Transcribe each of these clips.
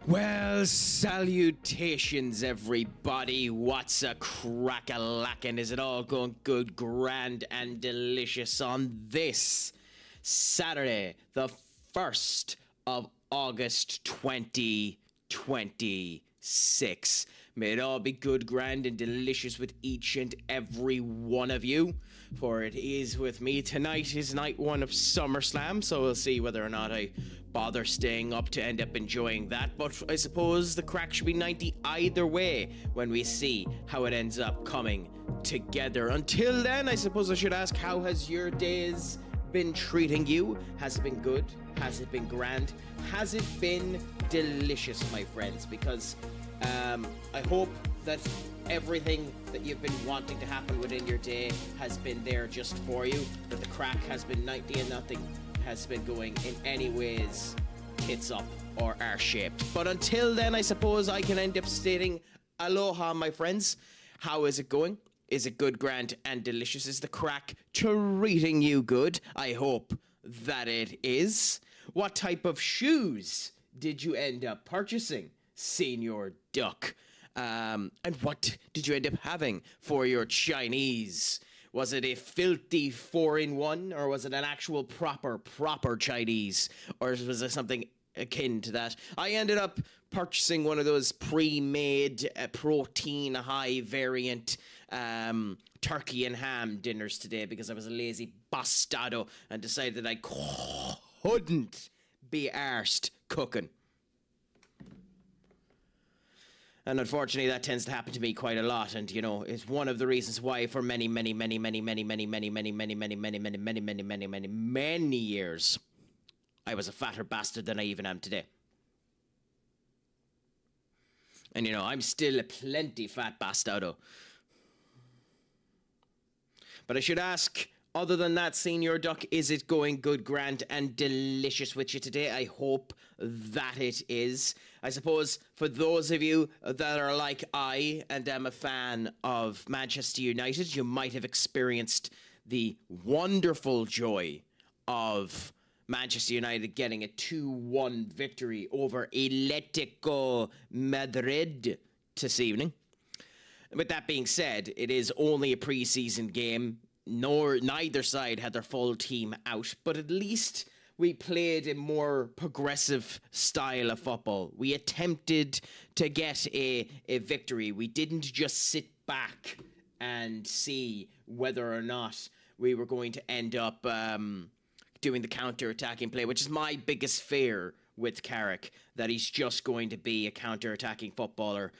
Well, salutations, everybody. What's a crack-a-lackin'? Is it all going good, grand, and delicious on this Saturday, the 1st of August, 2026? May it all be good, grand, and delicious with each and every one of you. For it is with me. Tonight is night one of SummerSlam, so we'll see whether or not I bother staying up to end up enjoying that. But I suppose the crack should be 90 either way when we see how it ends up coming together. Until then, I suppose I should ask, how has your days been treating you? Has it been good? Has it been grand? Has it been delicious, my friends? Because I hope that everything that you've been wanting to happen within your day has been there just for you, that the crack has been 90 and nothing has been going in any ways tits up or R-shaped. But until then, I suppose I can end up stating aloha, my friends. How is it going? Is it good, grand, and delicious? Is the crack treating you good? I hope that it is. What type of shoes did you end up purchasing, Senior Duck? And what did you end up having for your Chinese? Was it a filthy 4-in-1, or was it an actual proper Chinese? Or was it something akin to that? I ended up purchasing one of those pre-made protein high variant turkey and ham dinners today because I was a lazy bastardo and decided that I couldn't be arsed cooking. And unfortunately, that tends to happen to me quite a lot. And, you know, it's one of the reasons why for many years, I was a fatter bastard than I even am today. And, you know, I'm still a plenty fat bastardo. But I should ask, other than that, Senior Duck, is it going good, grand, and delicious with you today? I hope that it is. I suppose for those of you that are like I and am a fan of Manchester United, you might have experienced the wonderful joy of Manchester United getting a 2-1 victory over Atletico Madrid this evening. With that being said, it is only a pre-season game. Neither side had their full team out, but at least we played a more progressive style of football. We attempted to get a victory. We didn't just sit back and see whether or not we were going to end up doing the counter-attacking play, which is my biggest fear with Craic, that he's just going to be a counter-attacking footballer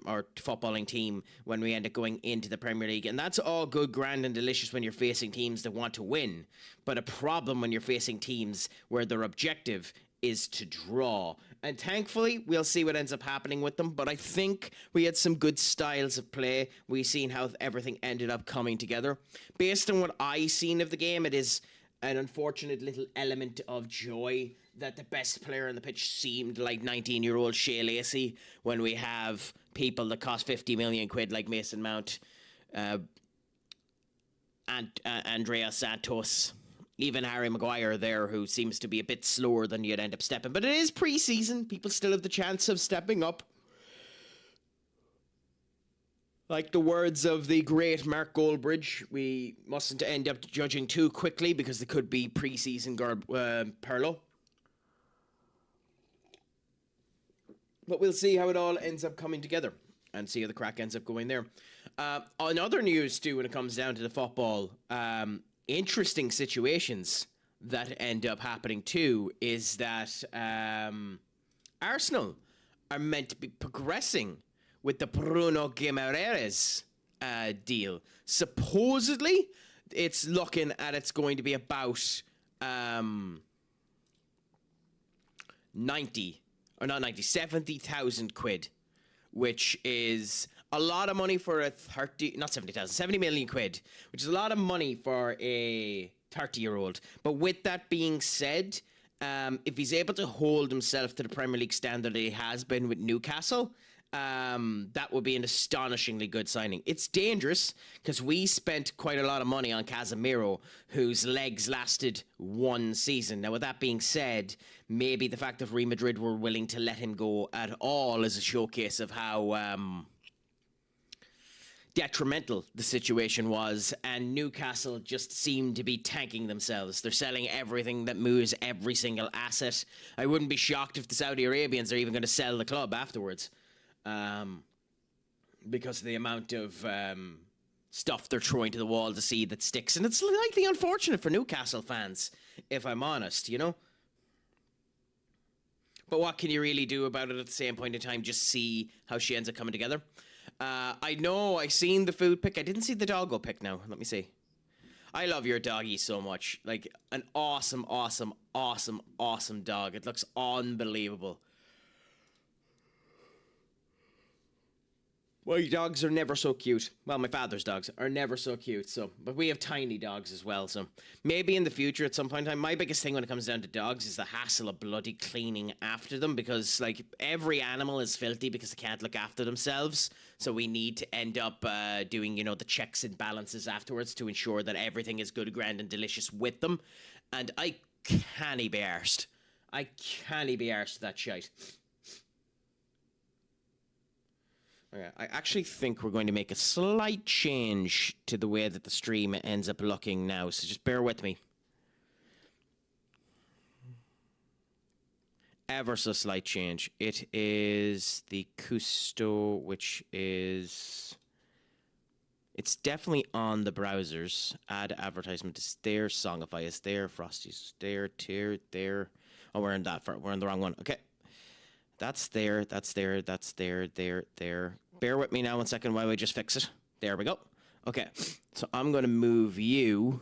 or footballing team when we end up going into the Premier League. And that's all good, grand, and delicious when you're facing teams that want to win. But a problem when you're facing teams where their objective is to draw. And thankfully, we'll see what ends up happening with them. But I think we had some good styles of play. We've seen how everything ended up coming together. Based on what I seen of the game, it is an unfortunate little element of joy that the best player on the pitch seemed like 19-year-old Shea Lacey when we have people that cost 50 million quid like Mason Mount, and Andrea Santos, even Harry Maguire there, who seems to be a bit slower than you'd end up stepping. But it is pre-season. People still have the chance of stepping up. Like the words of the great Mark Goldbridge, we mustn't end up judging too quickly because there could be pre-season Perlo. But we'll see how it all ends up coming together and see how the crack ends up going there. On other news, too, when it comes down to the football, interesting situations that end up happening, too, is that Arsenal are meant to be progressing with the Bruno Guimaraes deal. Supposedly, it's looking at it's going to be about 70,000 quid, which is a lot of money for a 70 million quid, which is a lot of money for a 30-year-old. But with that being said, if he's able to hold himself to the Premier League standard he has been with Newcastle, that would be an astonishingly good signing. It's dangerous because we spent quite a lot of money on Casemiro, whose legs lasted one season. Now, with that being said, maybe the fact that Real Madrid were willing to let him go at all is a showcase of how detrimental the situation was, and Newcastle just seemed to be tanking themselves. They're selling everything that moves, every single asset. I wouldn't be shocked if the Saudi Arabians are even going to sell the club afterwards. Because of the amount of stuff they're throwing to the wall to see that sticks. And it's slightly unfortunate for Newcastle fans, if I'm honest, you know? But what can you really do about it at the same point in time? Just see how she ends up coming together. I know, I seen the food pic. I didn't see the doggo pic now. Let me see. I love your doggy so much. Like, an awesome, awesome, awesome, awesome dog. It looks unbelievable. My dogs are never so cute. Well, my father's dogs are never so cute. But we have tiny dogs as well. So maybe in the future at some point in time, my biggest thing when it comes down to dogs is the hassle of bloody cleaning after them, because like every animal is filthy because they can't look after themselves. So we need to end up doing, you know, the checks and balances afterwards to ensure that everything is good, grand and delicious with them. And I can't be arsed. I can't be arsed that shite. Okay, I actually think we're going to make a slight change to the way that the stream ends up looking now, so just bear with me. Ever so slight change. It is the Custo, which is... It's definitely on the browsers. Add advertisement is there, Songify is there, Frosty's is there, Tier, there. Oh, we're in the wrong one. Okay. That's there, that's there, that's there, there. Bear with me now 1 second while we just fix it. There we go. Okay, so I'm going to move you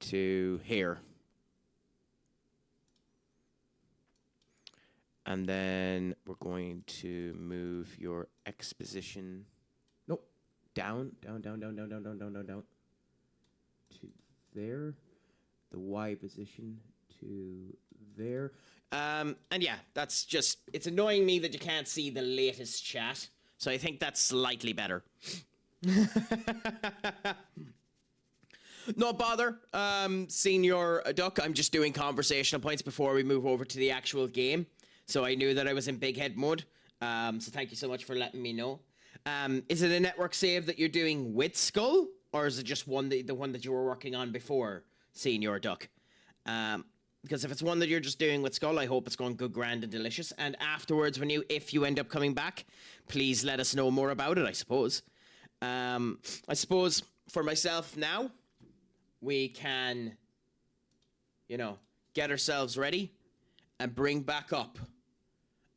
to here. And then we're going to move your exposition. Nope. Down. To there. The Y position to there. And yeah, that's just, it's annoying me that you can't see the latest chat. So I think that's slightly better. No bother, Senior Duck. I'm just doing conversational points before we move over to the actual game. So I knew that I was in big head mode. So thank you so much for letting me know. Is it a network save that you're doing with Skull? Or is it just the one that you were working on before, Senior Duck? Because if it's one that you're just doing with Skull, I hope it's going good, grand, and delicious. And afterwards, if you end up coming back, please let us know more about it, I suppose. I suppose for myself now, we can, you know, get ourselves ready and bring back up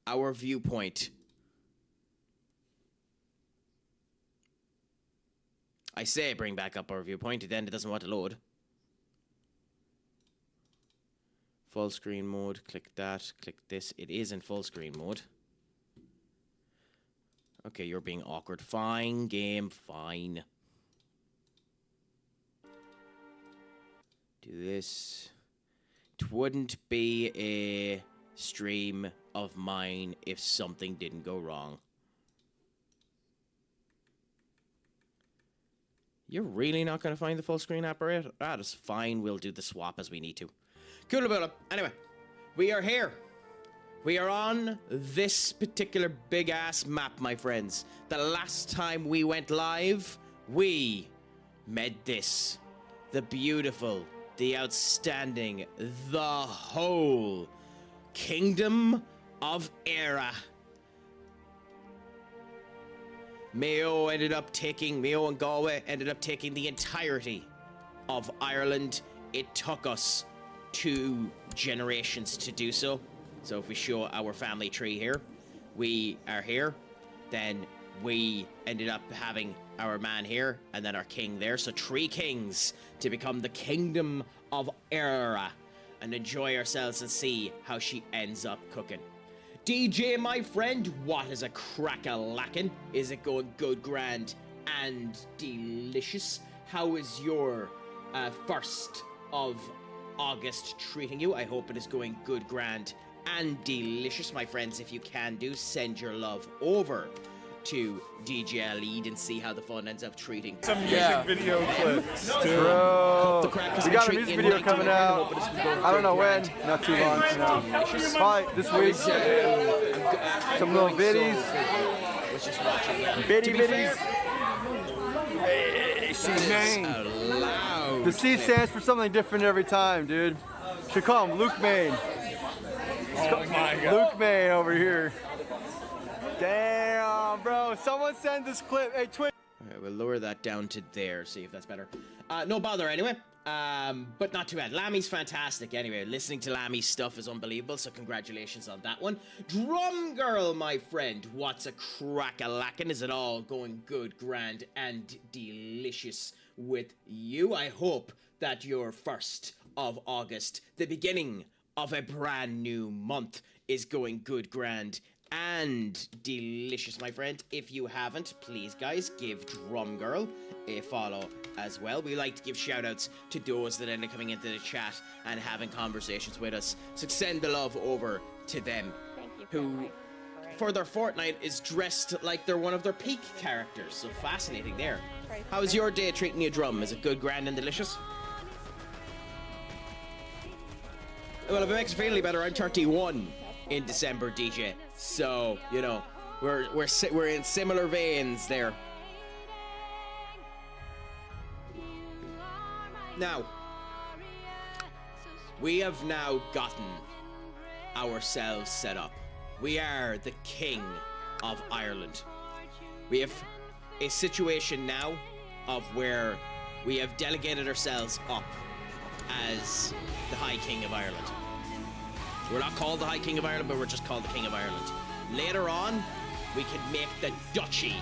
our viewpoint. I say bring back up our viewpoint, then it doesn't want to load. Full screen mode, click that, click this. It is in full screen mode. Okay, you're being awkward. Fine, game, fine. Do this. It wouldn't be a stream of mine if something didn't go wrong. You're really not going to find the full screen apparatus? That's fine, we'll do the swap as we need to. Cool about it. Anyway, we are here. We are on this particular big-ass map, my friends. The last time we went live, we made this. The beautiful, the outstanding, the whole Kingdom of Era. Mayo and Galway ended up taking the entirety of Ireland. It took us 2 generations to do so. So if we show our family tree here, we are here, then we ended up having our man here, and then our king there. So 3 kings to become the Kingdom of Era, and enjoy ourselves and see how she ends up cooking. DJ, my friend, what is a crack-a-lackin'? Is it going good, grand, and delicious? How is your first of August treating you? I hope it is going good, grand, and delicious, my friends. If you can do, send your love over to DJ Lead and see how the fun ends up treating some music video clips. Bro, we got a music video coming out. I don't know when, grand. not too long. Probably this week. Some little biddies. Biddies. Hey, C-Main. The C stands for something different every time, dude. Should call him Luke Main. Oh my God. Luke Main over here. Damn, bro. Someone send this clip. Hey, Twitch. Alright, we'll lower that down to there, see if that's better. No bother anyway. But not too bad. Lammy's fantastic anyway. Listening to Lammy's stuff is unbelievable, so congratulations on that one. Drum Girl, my friend. What's a crack-a-lackin'? Is it all going good, grand, and delicious with you? I hope that your 1st of August, the beginning of a brand new month, is going good, grand, and delicious, my friend. If you haven't, please, guys, give Drum Girl a follow as well. We like to give shout-outs to those that end up coming into the chat and having conversations with us. So send the love over to them. Thank you. Who, for their fortnight, is dressed like they're one of their peak characters. So fascinating there. How's your day treating you, Drum? Is it good, grand, and delicious? Well, if it makes you feel any better, I'm 31 in December, DJ. So, you know, we're in similar veins there. Now, we have now gotten ourselves set up. We are the King of Ireland. We have a situation now of where we have delegated ourselves up as the High King of Ireland. We're not called the High King of Ireland, but we're just called the King of Ireland. Later on, we could make the Duchy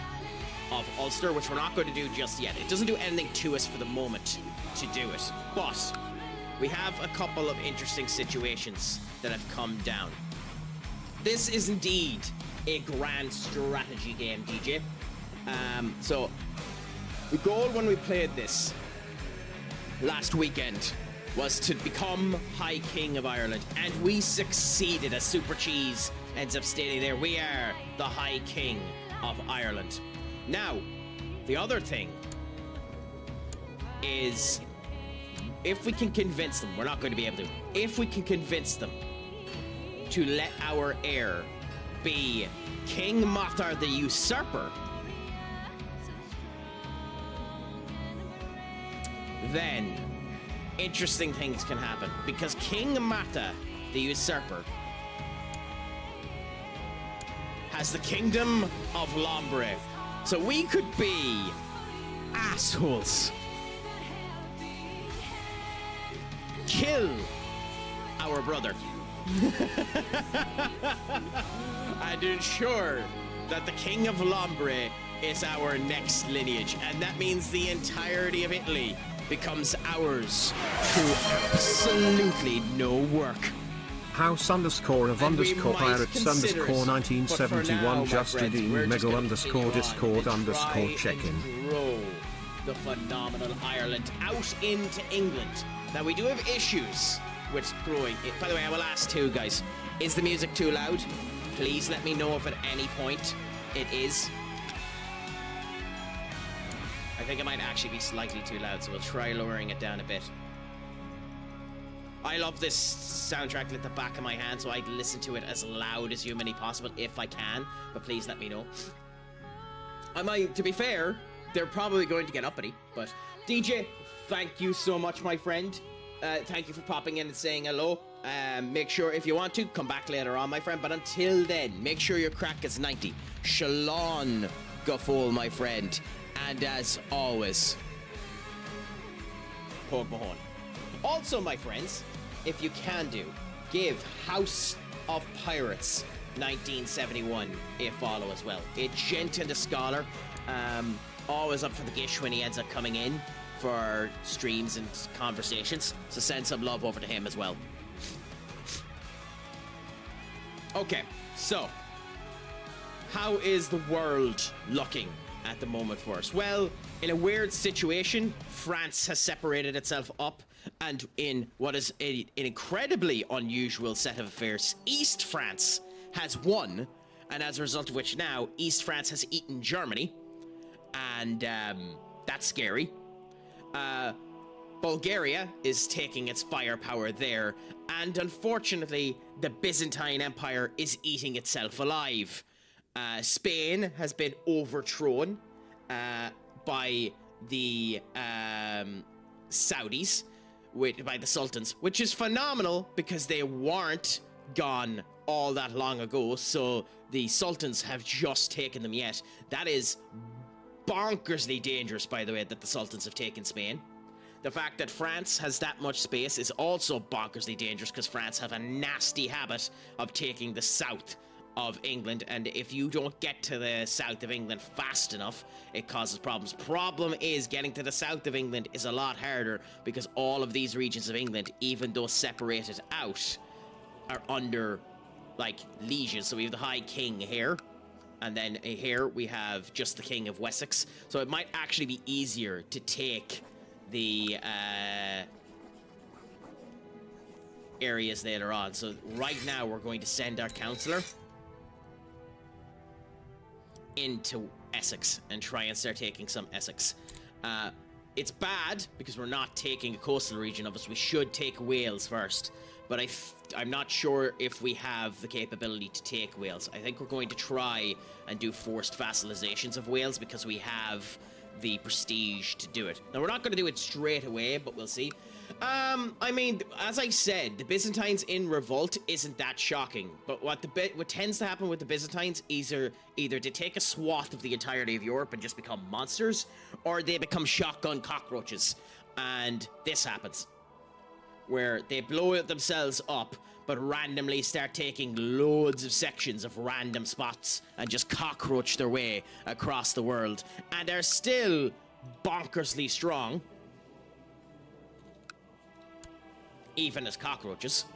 of Ulster, which we're not going to do just yet. It doesn't do anything to us for the moment to do it, but we have a couple of interesting situations that have come down. This is indeed a grand strategy game, DJ. So the goal when we played this last weekend was to become High King of Ireland, and we succeeded, as Super Cheese ends up stating there. We are the High King of Ireland. Now, the other thing is, if we can convince them, we're not going to be able to, if we can convince them to let our heir be King Mathar the Usurper, then interesting things can happen, because King Mata the Usurper has the kingdom of Lombre. So we could be assholes, kill our brother, and ensure that the King of Lombre is our next lineage, and that means the entirety of Italy becomes ours through absolutely no work. House underscore of underscore pirates underscore 1971 just redeemed Megal underscore discord underscore check-in. Grow the phenomenal Ireland out into England. Now we do have issues with growing it. By the way, I will ask too, guys, is the music too loud? Please let me know if at any point it is. I think it might actually be slightly too loud, so we'll try lowering it down a bit. I love this soundtrack at the back of my hand, so I listen to it as loud as humanly possible if I can, but please let me know. To be fair, they're probably going to get uppity, but DJ, thank you so much, my friend. Thank you for popping in and saying hello. Make sure, if you want to, come back later on, my friend, but until then, make sure your crack is 90. Shalom, Gaffol, my friend. And as always, Pogue Mahone. Also, my friends, if you can do, give House of Pirates 1971 a follow as well. A gent and a scholar, always up for the gish when he ends up coming in for streams and conversations. So send some love over to him as well. Okay, so how is the world looking at the moment for us? Well, In a weird situation, France has separated itself up, and in what is an incredibly unusual set of affairs, East France has won, and as a result of which now, East France has eaten Germany, and that's scary. Bulgaria is taking its firepower there, and unfortunately, the Byzantine Empire is eating itself alive. Spain has been overthrown by the Saudis, by the Sultans, which is phenomenal because they weren't gone all that long ago, so the Sultans have just taken them yet. That is bonkersly dangerous, by the way, that the Sultans have taken Spain. The fact that France has that much space is also bonkersly dangerous because France have a nasty habit of taking the south of England, and if you don't get to the south of England fast enough, it causes problems. Problem is, getting to the south of England is a lot harder because all of these regions of England, even though separated out, are under, like, lieges. So we have the High King here, and then here we have just the King of Wessex. So it might actually be easier to take the areas later on. So right now we're going to send our councillor into Essex and try and start taking some Essex. It's bad because we're not taking a coastal region of us. We should take Wales first, but I'm not sure if we have the capability to take Wales. I think we're going to try and do forced vassalizations of Wales because we have the prestige to do it. Now, we're not going to do it straight away, but we'll see. I mean, as I said, the Byzantines in revolt isn't that shocking, but what tends to happen with the Byzantines is either they take a swath of the entirety of Europe and just become monsters, or they become shotgun cockroaches, and this happens, where they blow themselves up, but randomly start taking loads of sections of random spots and just cockroach their way across the world, and they're still bonkersly strong, even as cockroaches.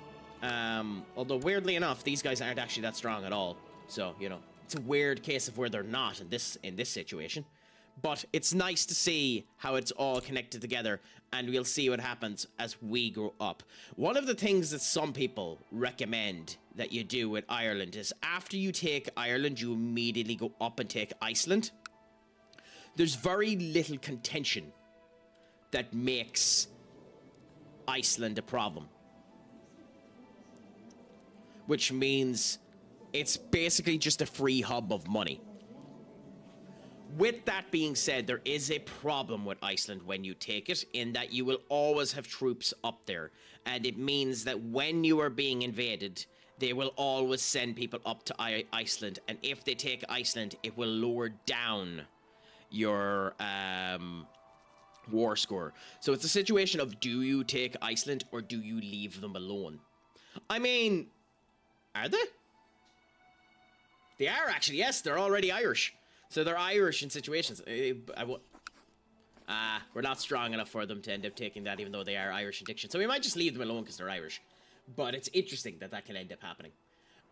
Although weirdly enough, these guys aren't actually that strong at all. So, you know, it's a weird case of where they're not in this situation. But it's nice to see how it's all connected together, and we'll see what happens as we grow up. One of the things that some people recommend that you do with Ireland is after you take Ireland, you immediately go up and take Iceland. There's very little contention that makes Iceland a problem, which means it's basically just a free hub of money. With that being said, there is a problem with Iceland when you take it, in that you will always have troops up there, and it means that when you are being invaded, they will always send people up to Iceland, and if they take Iceland, it will lower down your war score. So it's a situation of, do you take Iceland or do you leave them alone? I mean, are they? They are actually, yes, they're already Irish. So they're Irish in situations. We're not strong enough for them to end up taking that, even though they are Irish in diction. So we might just leave them alone because they're Irish. But it's interesting that that can end up happening.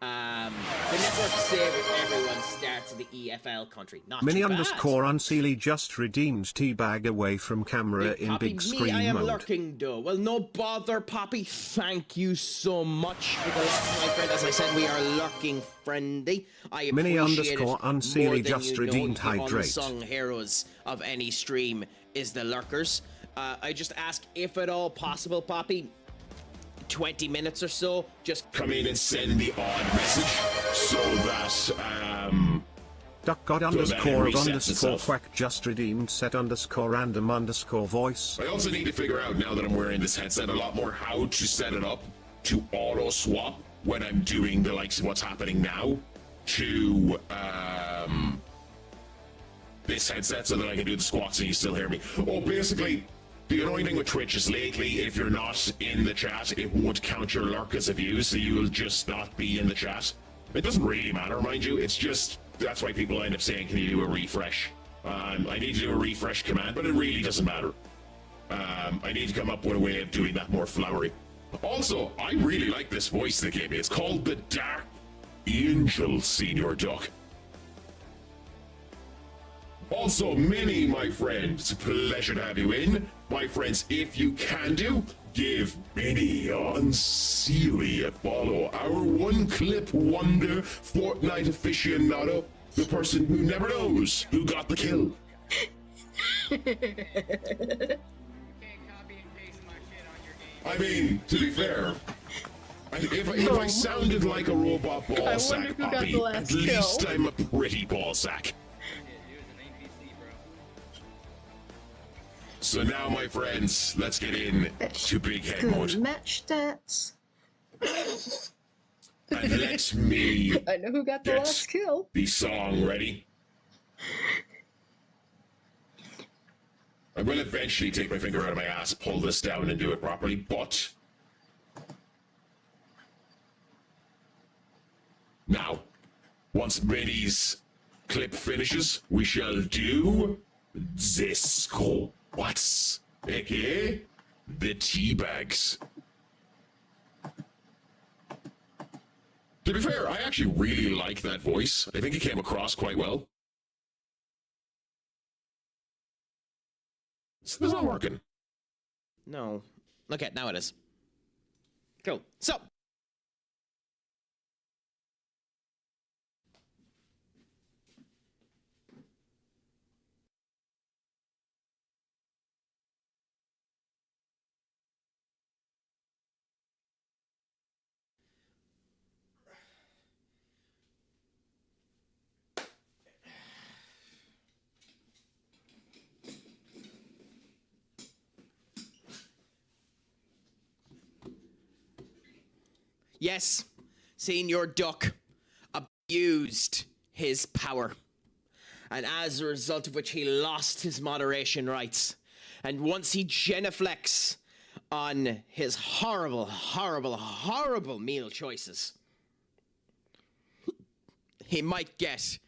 The network save everyone starts in the EFL country. Not Mini too bad. underscore unseely just redeemed teabag away from camera in Poppy, big screen I am mode. lurking though. Well, no bother, Poppy. Thank you so much for the love, my friend. As I said, we are lurking friendly. I appreciate Mini underscore it unseely more than just you know. redeemed The hydrate. unsung heroes of any stream is the lurkers. I just ask, if at all possible, Poppy, 20 minutes or so, just come in and send the odd message so that Duck god so underscore that it of resets underscore itself. quack just redeemed set underscore random underscore voice. I also need to figure out, now that I'm wearing this headset a lot more, how to set it up to auto swap when I'm doing the likes of what's happening now to this headset, so that I can do the squawks and you still hear me. Oh, basically, the annoying thing with Twitch is lately, if you're not in the chat, it won't count your lurk as a view, so you will just not be in the chat. It doesn't really matter, mind you, it's just, that's why people end up saying, can you do a refresh? I need to do a refresh command, but it really doesn't matter. I need to come up with a way of doing that more flowery. Also, I really like this voice they gave me. It's called the Dark Angel, Senior Duck. Also, Minnie, my friend, it's a pleasure to have you in. My friends, if you can do, give Minnie on Sealy a follow. Our one-clip wonder, Fortnite aficionado, the person who never knows who got the kill. I mean, to be fair, if I sounded like a robot ball sack, Poppy, at least I'm a pretty ball sack. So now, my friends, let's get in to big head mode. Match stats. And let me I know who got the last kill. The song ready. I will eventually take my finger out of my ass, pull this down, and do it properly, but now, once Minnie's clip finishes, we shall do this. What's aka the tea bags. To be fair, I actually really like that voice. I think it came across quite well. This is not working. No. Okay, now it is. Cool. So. Yes, Senior Duck abused his power, and as a result of which he lost his moderation rights. And once he genuflects on his horrible, horrible, horrible meal choices, he might get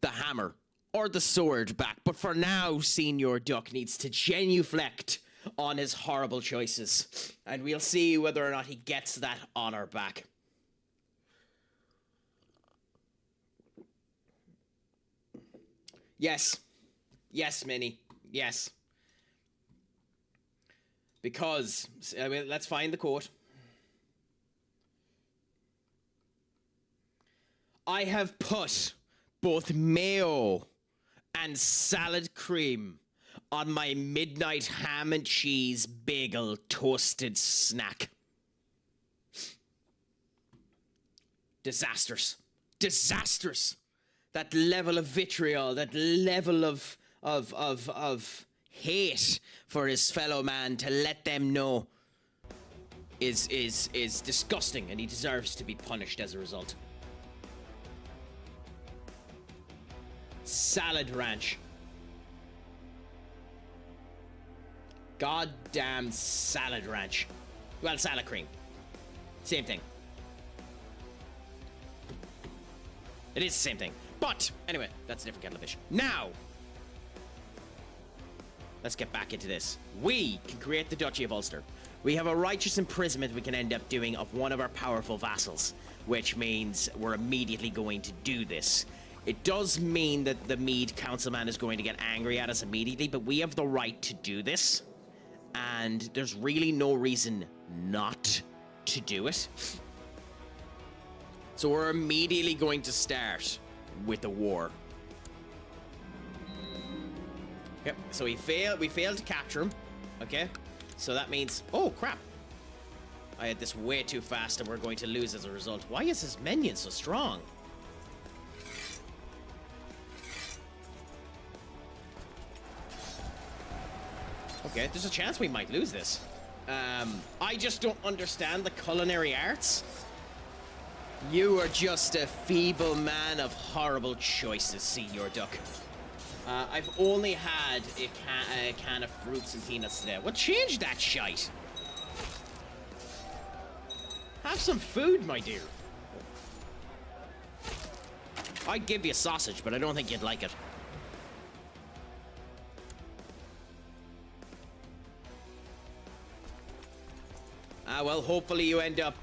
the hammer or the sword back. But for now, Senior Duck needs to genuflect on his horrible choices, and we'll see whether or not he gets that honor back. Yes. Yes, Minnie. Yes. Because, let's find the quote. I have put both mayo and salad cream on my midnight ham and cheese bagel toasted snack. Disastrous. Disastrous. That level of vitriol, that level of hate for his fellow man, to let them know is disgusting, and he deserves to be punished as a result. Salad Ranch. Goddamn Salad Ranch. Well, salad cream. Same thing. It is the same thing. But, anyway, that's a different kettle of fish. Now, let's get back into this. We can create the Duchy of Ulster. We have a righteous imprisonment we can end up doing of one of our powerful vassals, which means we're immediately going to do this. It does mean that the Mead councilman is going to get angry at us immediately, but we have the right to do this, and there's really no reason not to do it. So we're immediately going to start with the war. Yep, so we failed to capture him. Okay, so that means, oh crap, I had this way too fast and we're going to lose as a result. Why is his minion so strong? Okay, there's a chance we might lose this. I just don't understand the culinary arts. You are just a feeble man of horrible choices, Senior Duck. I've only had a can of fruits and peanuts today. What changed that shite? Have some food, my dear. I'd give you a sausage, but I don't think you'd like it. Well, hopefully you end up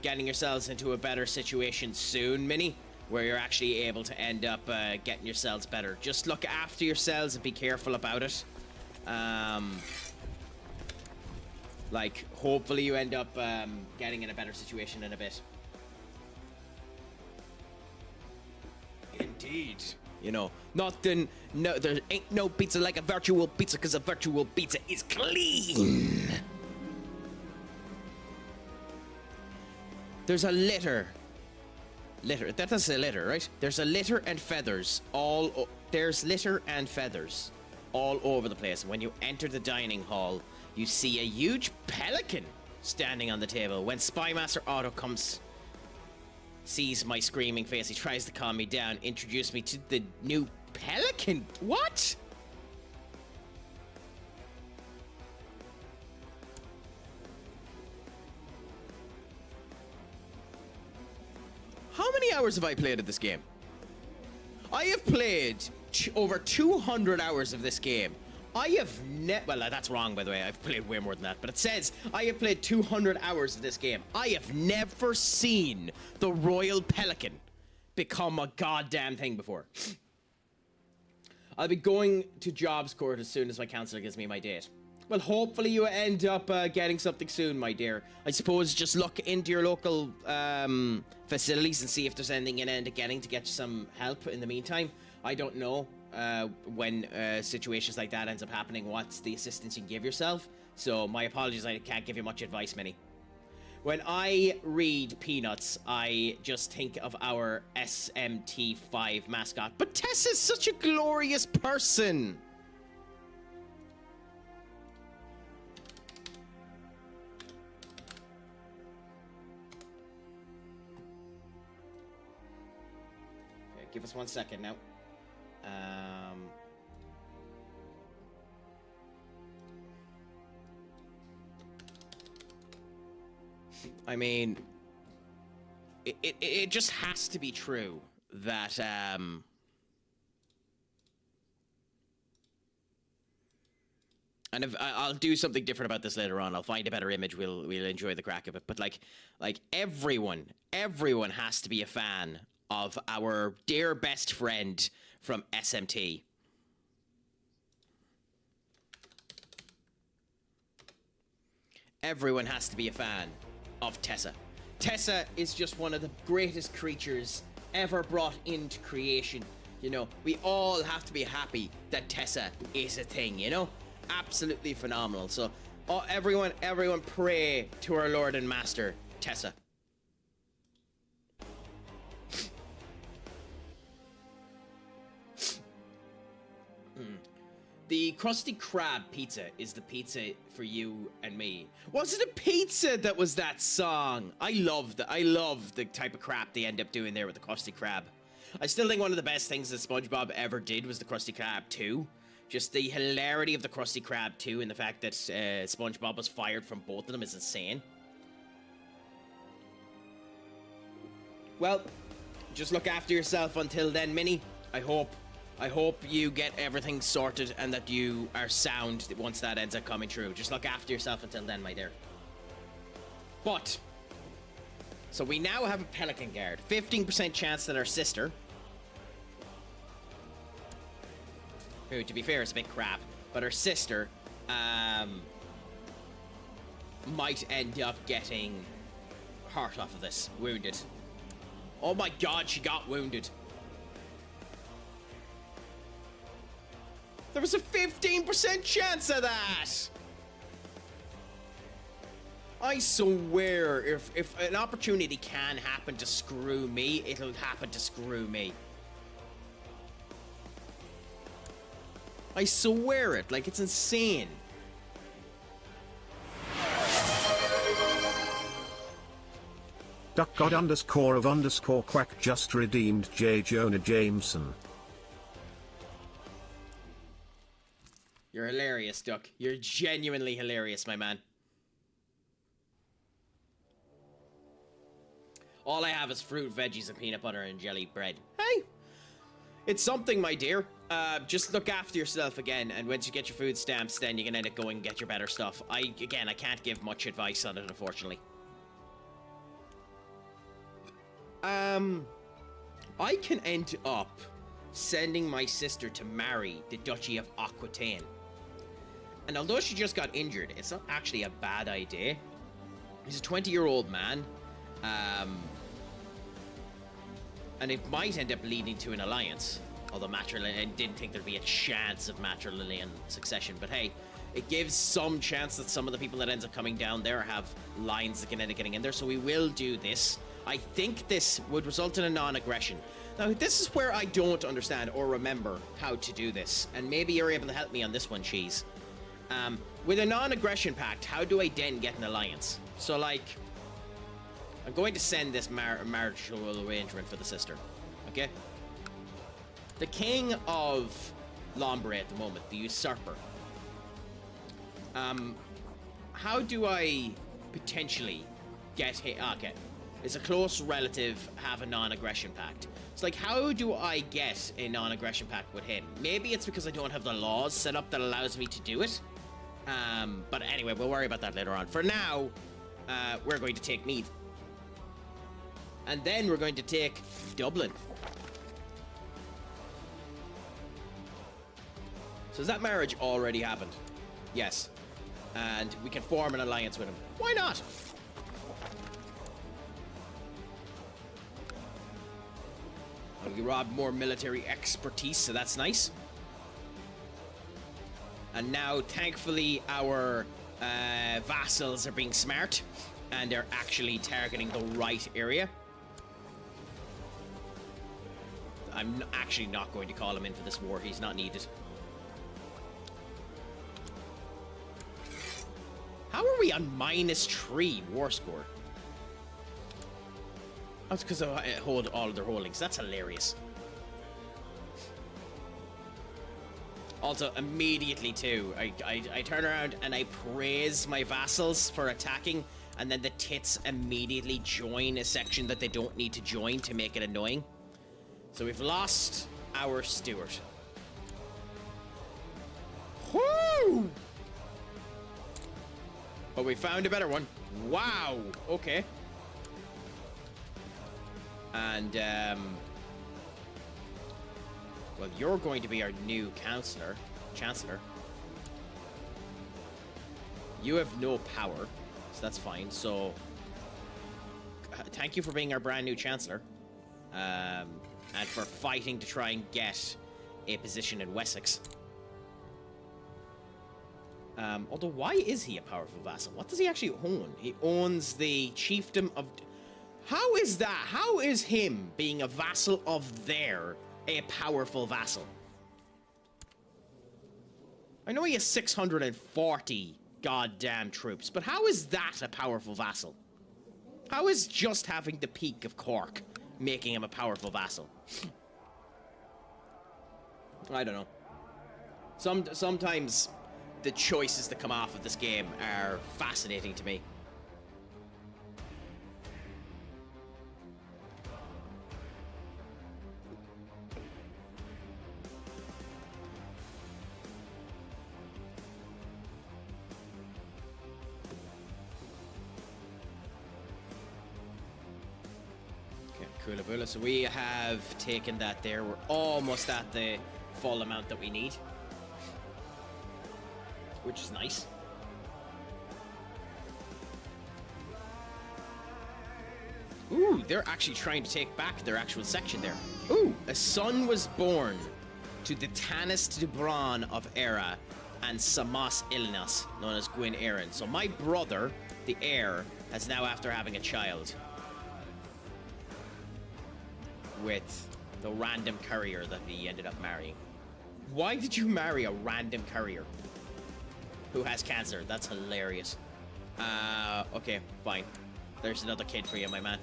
getting yourselves into a better situation soon, Minnie. where you're actually able to end up getting yourselves better. Just look after yourselves and be careful about it. Like, hopefully you end up getting in a better situation in a bit. Indeed. You know, nothing, no, there ain't no pizza like a virtual pizza, because a virtual pizza is clean. There's a litter. Litter, that doesn't say litter, right? There's a litter and feathers there's litter and feathers all over the place. When you enter the dining hall, you see a huge pelican standing on the table. When Spymaster Otto sees my screaming face, he tries to calm me down, introduce me to the new pelican. What? How many hours have I played of this game? I have played over 200 hours of this game. I have well, that's wrong, by the way. I've played way more than that. But it says I have played 200 hours of this game. I have never seen the Royal Pelican become a goddamn thing before. I'll be going to Jobs Court as soon as my counselor gives me my date. Well, hopefully you end up getting something soon, my dear. I suppose just look into your local facilities and see if there's anything you end up getting to get you some help in the meantime. I don't know when situations like that ends up happening, what's the assistance you can give yourself. So my apologies, I can't give you much advice, Minnie. When I read Peanuts, I just think of our SMT5 mascot. But Tess is such a glorious person. Okay, give us 1 second now. I mean, it just has to be true that and if I'll do something different about this later on. I'll find a better image. We'll enjoy the crack of it. But like everyone has to be a fan of our dear best friend from SMT. Everyone has to be a fan of Tessa. Tessa is just one of the greatest creatures ever brought into creation. You know, we all have to be happy that Tessa is a thing, you know? Absolutely phenomenal. So, everyone pray to our Lord and Master, Tessa. The Krusty Krab pizza is the pizza for you and me. Was it a pizza that was that song? I love the type of crap they end up doing there with the Krusty Krab. I still think one of the best things that SpongeBob ever did was the Krusty Krab 2. Just the hilarity of the Krusty Krab 2 and the fact that SpongeBob was fired from both of them is insane. Well, just look after yourself until then, Minnie. I hope you get everything sorted and that you are sound once that ends up coming true. Just look after yourself until then, my dear. But, so we now have a Pelican Guard. 15% chance that our sister, who, to be fair, is a bit crap, but her sister, might end up getting hurt off of this. Wounded. Oh my god, she got wounded. There was a 15% chance of that! I swear, if an opportunity can happen to screw me, it'll happen to screw me. I swear it, like it's insane. Duck God underscore of underscore quack just redeemed J. Jonah Jameson. You're hilarious, Duck. You're genuinely hilarious, my man. All I have is fruit, veggies, and peanut butter and jelly bread. Hey! It's something, my dear. Just look after yourself again, and once you get your food stamps, then you can end up going and get your better stuff. I can't give much advice on it, unfortunately. I can end up sending my sister to marry the Duchy of Aquitaine. And although she just got injured, it's not actually a bad idea. He's a 20-year-old man. And it might end up leading to an alliance. Although I didn't think there'd be a chance of matrilineal succession. But hey, it gives some chance that some of the people that ends up coming down there have lines that can end up getting in there. So we will do this. I think this would result in a non-aggression. Now, this is where I don't understand or remember how to do this. And maybe you're able to help me on this one, Cheese. With a non-aggression pact, how do I then get an alliance? So, like, I'm going to send this marital arrangement for the sister. Okay? The king of Lombre at the moment, the usurper. How do I potentially get him? Okay. Is a close relative have a non-aggression pact? It's like, how do I get a non-aggression pact with him? Maybe it's because I don't have the laws set up that allows me to do it. But anyway, we'll worry about that later on. For now, we're going to take Meath. And then we're going to take Dublin. So has that marriage already happened? Yes. And we can form an alliance with him. Why not? We robbed more military expertise, so that's nice. And now, thankfully, our vassals are being smart, and they're actually targeting the right area. I'm actually not going to call him in for this war. He's not needed. How are we on -3 war score? That's because I hold all of their holdings. That's hilarious. Also, immediately too, I turn around and I praise my vassals for attacking, and then the tits immediately join a section that they don't need to join to make it annoying. So we've lost our steward. Woo! But we found a better one. Wow. Okay. And, well, you're going to be our new chancellor. You have no power, so that's fine. So, thank you for being our brand new chancellor. And for fighting to try and get a position in Wessex. Although, why is he a powerful vassal? What does he actually own? He owns the chiefdom of... How is that? How is him being a vassal of there a powerful vassal? I know he has 640 goddamn troops, but how is that a powerful vassal? How is just having the Peak of Cork making him a powerful vassal? I don't know. Sometimes the choices that come off of this game are fascinating to me. Coolaboola. So we have taken that there. We're almost at the full amount that we need, which is nice. Ooh, they're actually trying to take back their actual section there. Ooh, a son was born to the Tanis de Bran of Era and Samas Ilnas, known as Gwyn Aaron. So my brother, the heir, has now, after having a child with the random courier that he ended up marrying. Why did you marry a random courier who has cancer? That's hilarious. Okay, fine. There's another kid for you, my man.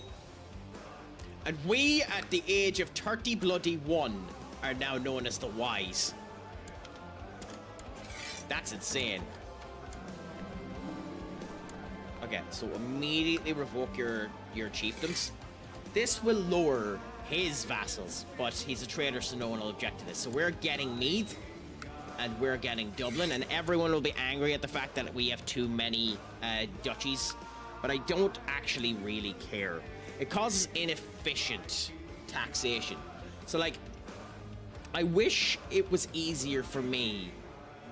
And we, at the age of 30 bloody 1, are now known as the Wise. That's insane. Okay, so immediately revoke your chiefdoms. This will lower his vassals, but he's a traitor, so no one will object to this. So we're getting Meath, and we're getting Dublin, and everyone will be angry at the fact that we have too many duchies, but I don't actually really care. It causes inefficient taxation. So, like, I wish it was easier for me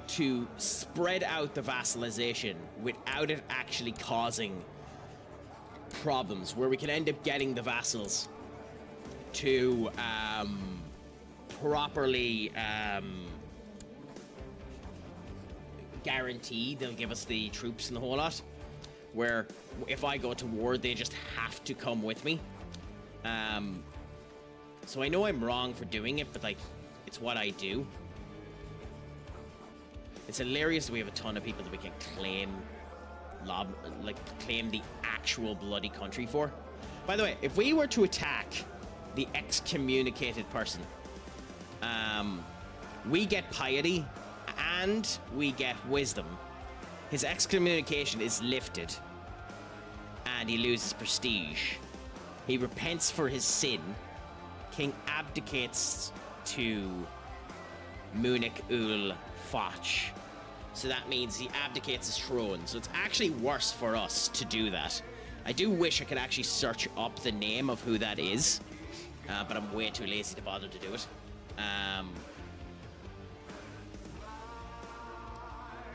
to spread out the vassalization without it actually causing problems, where we can end up getting the vassals to properly guarantee they'll give us the troops and the whole lot, where if I go to war they just have to come with me. So I know I'm wrong for doing it, but like, it's what I do. It's hilarious that we have a ton of people that we can claim claim the actual bloody country for. By the way, if we were to attack the excommunicated person, we get piety and we get wisdom. His excommunication is lifted and he loses prestige. He repents for his sin. King abdicates to Munich ul Foch. So that means he abdicates his throne. So it's actually worse for us to do that. I do wish I could actually search up the name of who that is, but I'm way too lazy to bother to do it.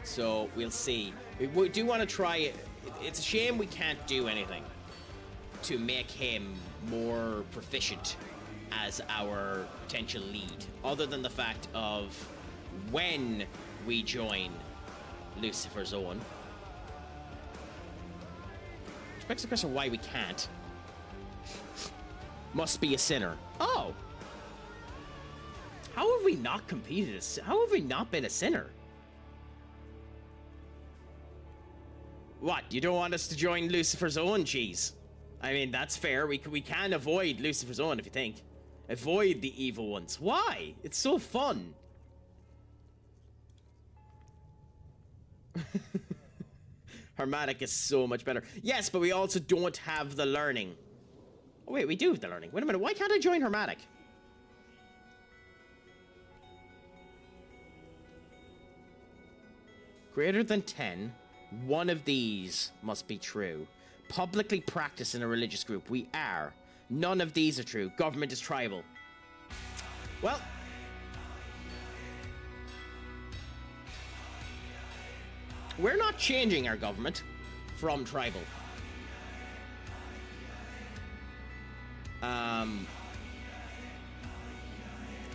So we'll see. We do want to try it. It's a shame we can't do anything to make him more proficient as our potential lead, other than the fact of when we join Lucifer's Own. Which begs the question why we can't. Must be a sinner. Oh! How have we not competed? How have we not been a sinner? What, you don't want us to join Lucifer's Own, cheese? I mean, that's fair. We can avoid Lucifer's Own if you think. Avoid the evil ones. Why? It's so fun. Hermetic is so much better. Yes, but we also don't have the learning. Oh, wait, we do have the learning. Wait a minute, why can't I join Hermetic? Greater than 10. One of these must be true. Publicly practice in a religious group. We are. None of these are true. Government is tribal. Well. We're not changing our government from tribal. I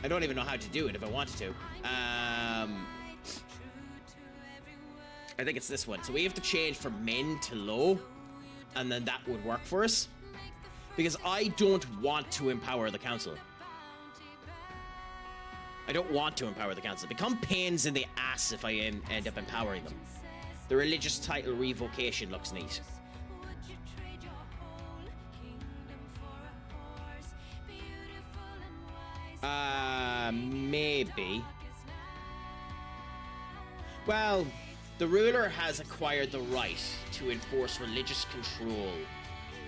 don't even know how to do it if I wanted to. I think it's this one. So we have to change from min to low, and then that would work for us. Because I don't want to empower the council. I don't want to empower the council. Become pains in the ass if I end up empowering them. The religious title revocation looks neat. Maybe. Well, the ruler has acquired the right to enforce religious control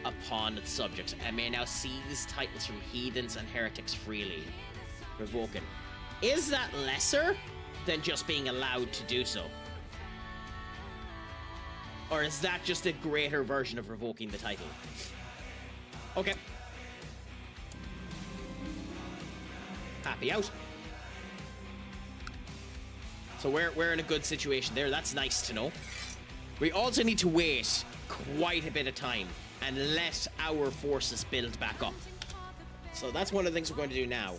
upon its subjects and may now seize titles from heathens and heretics freely. Revoking. Is that lesser than just being allowed to do so? Or is that just a greater version of revoking the title? Okay. Happy out. So we're in a good situation there. That's nice to know. We also need to wait quite a bit of time and let our forces build back up. So that's one of the things we're going to do now.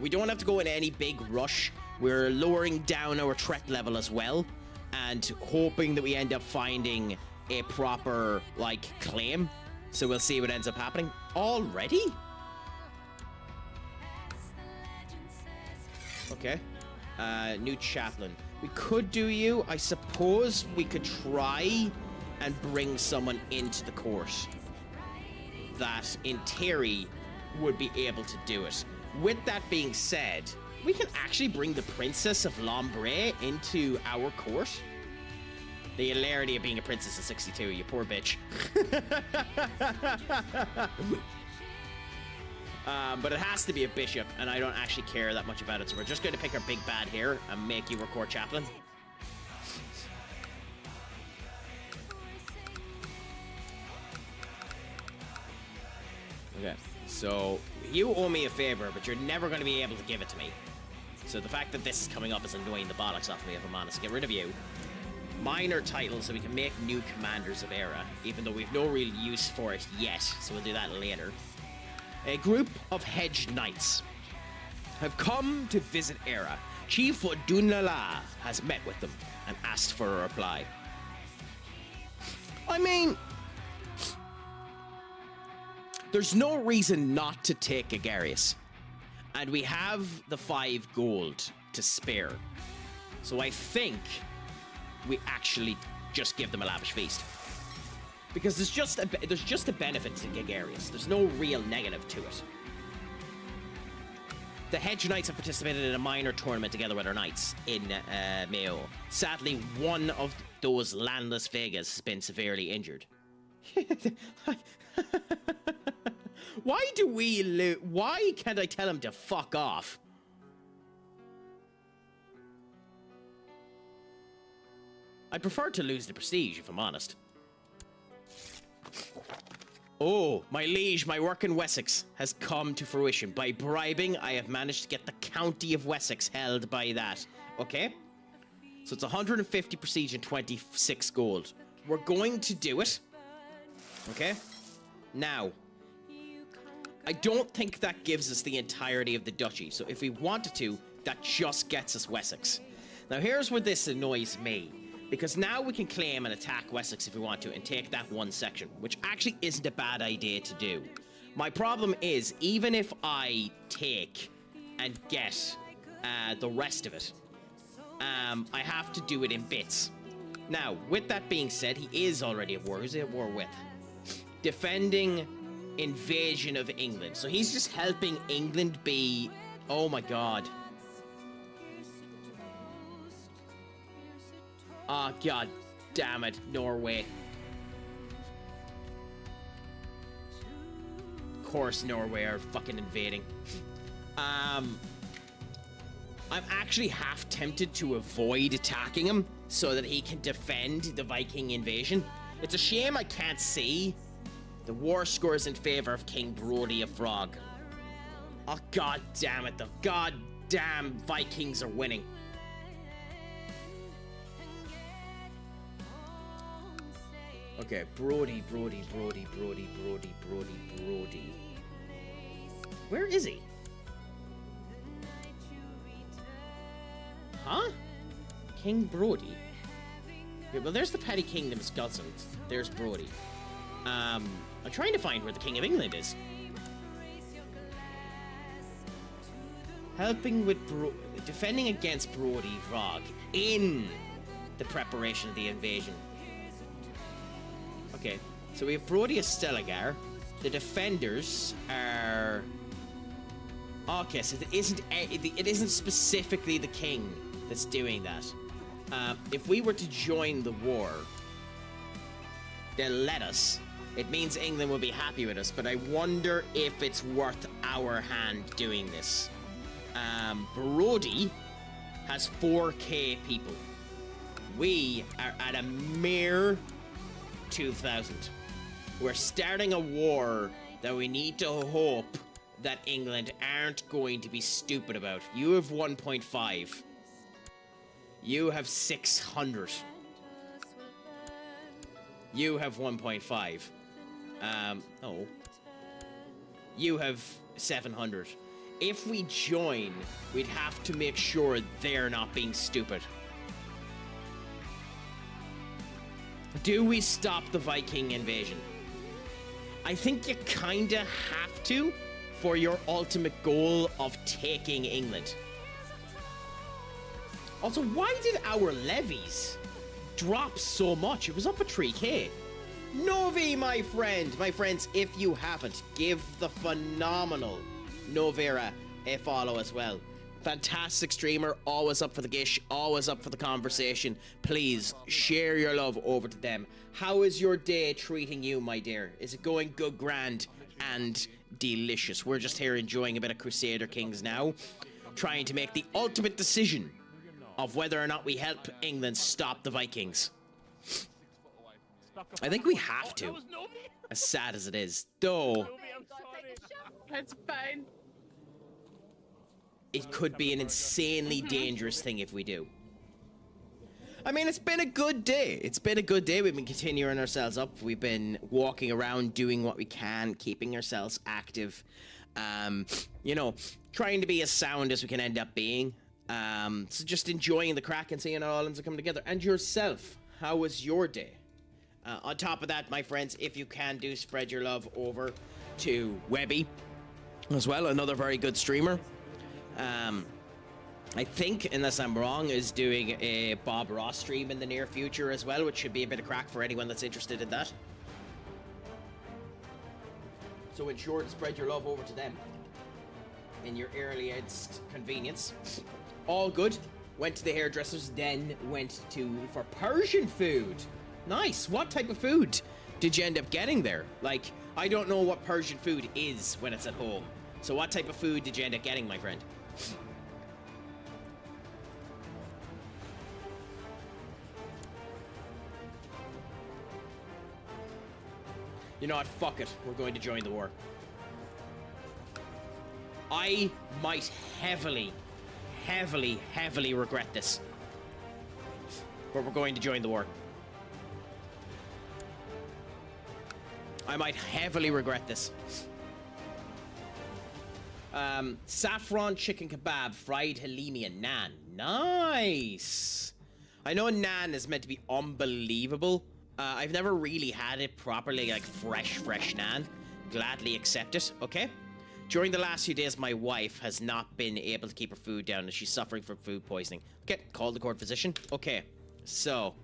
We don't have to go in any big rush. We're lowering down our threat level as well, and hoping that we end up finding a proper, like, claim. So we'll see what ends up happening. Already? Okay. New chaplain. We could do you. I suppose we could try and bring someone into the court that, in theory, would be able to do it. With that being said, we can actually bring the Princess of Lombre into our court. The hilarity of being a princess at 62, you poor bitch. But it has to be a bishop, and I don't actually care that much about it, so we're just going to pick our big bad here and make you our court chaplain. Okay, So, you owe me a favor, but you're never going to be able to give it to me. So the fact that this is coming up is annoying the bollocks off me, if I'm honest. Get rid of you. Minor titles so we can make new commanders of Era, even though we've no real use for it yet, so we'll do that later. A group of hedge knights have come to visit Era. Chief Dunlala has met with them and asked for a reply. I mean, there's no reason not to take Agarius. And we have the 5 gold to spare. So I think we actually just give them a lavish feast. Because there's just a benefit to Agarius. There's no real negative to it. The Hedge Knights have participated in a minor tournament together with our knights in Mayo. Sadly, one of those landless Vegas has been severely injured. Why can't I tell him to fuck off? I prefer to lose the prestige, if I'm honest. Oh, my liege, my work in Wessex has come to fruition. By bribing, I have managed to get the county of Wessex held by that. Okay? So it's 150 prestige and 26 gold. We're going to do it. Okay? Now, I don't think that gives us the entirety of the duchy. So if we wanted to, that just gets us Wessex. Now, here's where this annoys me. Because now we can claim and attack Wessex if we want to and take that one section, which actually isn't a bad idea to do. My problem is, even if I take and get the rest of it, I have to do it in bits. Now, with that being said, he is already at war. Who's he at war with? Defending invasion of England. So he's just helping England be... Oh my god. Oh, god damn it, Norway. Of course Norway are fucking invading. I'm actually half tempted to avoid attacking him so that he can defend the Viking invasion. It's a shame I can't see. The war scores in favor of King Brody of Frog. Oh, god damn it, the goddamn Vikings are winning. Okay, Brody. Where is he? Huh? King Brody? Yeah, well, there's the Petty Kingdom of Scotland. There's Brody. I'm trying to find where the King of England is. Helping with defending against Brody Vrog in the preparation of the invasion. Okay, so we have Brody of Stelagar. The defenders are... Okay, so it isn't specifically the king that's doing that. If we were to join the war, they'll let us. It means England will be happy with us, but I wonder if it's worth our hand doing this. Brody has 4k people. We are at a mere 2,000. We're starting a war that we need to hope that England aren't going to be stupid about. You have 1.5. You have 600. You have 1.5. Oh. You have 700. If we join, we'd have to make sure they're not being stupid. Do we stop the Viking invasion? I think you kinda have to for your ultimate goal of taking England. Also, why did our levies drop so much? It was up at 3k. Novi, my friends, if you haven't, give the phenomenal Novera a follow as well. Fantastic streamer, always up for the gish, always up for the conversation. Please share your love over to them. How is your day treating you, my dear? Is it going good, grand, and delicious? We're just here enjoying a bit of Crusader Kings now, trying to make the ultimate decision of whether or not we help England stop the Vikings. I think we have to. As sad as it is. Though, That's fine. it could be an insanely dangerous thing if we do. I mean, it's been a good day. It's been a good day. We've been continuing ourselves up. We've been walking around, doing what we can, keeping ourselves active. You know, trying to be as sound as we can end up being. So just enjoying the crack and seeing how all of them come together. And yourself, how was your day? On top of that, my friends, if you can do, spread your love over to Webby as well, another very good streamer. I think, unless I'm wrong, is doing a Bob Ross stream in the near future as well, which should be a bit of crack for anyone that's interested in that. So ensure to spread your love over to them in your earliest convenience. All good. Went to the hairdressers, then went for Persian food. Nice. What type of food did you end up getting there? Like, I don't know what Persian food is when it's at home. So what type of food did you end up getting, my friend? You know what? Fuck it. We're going to join the war. I might heavily regret this. But we're going to join the war. I might heavily regret this. Saffron chicken kebab, fried halloumi, and naan. Nice! I know naan is meant to be unbelievable. I've never really had it properly, like fresh naan. Gladly accept it, okay? During the last few days, my wife has not been able to keep her food down as she's suffering from food poisoning. Okay, call the court physician. Okay, so.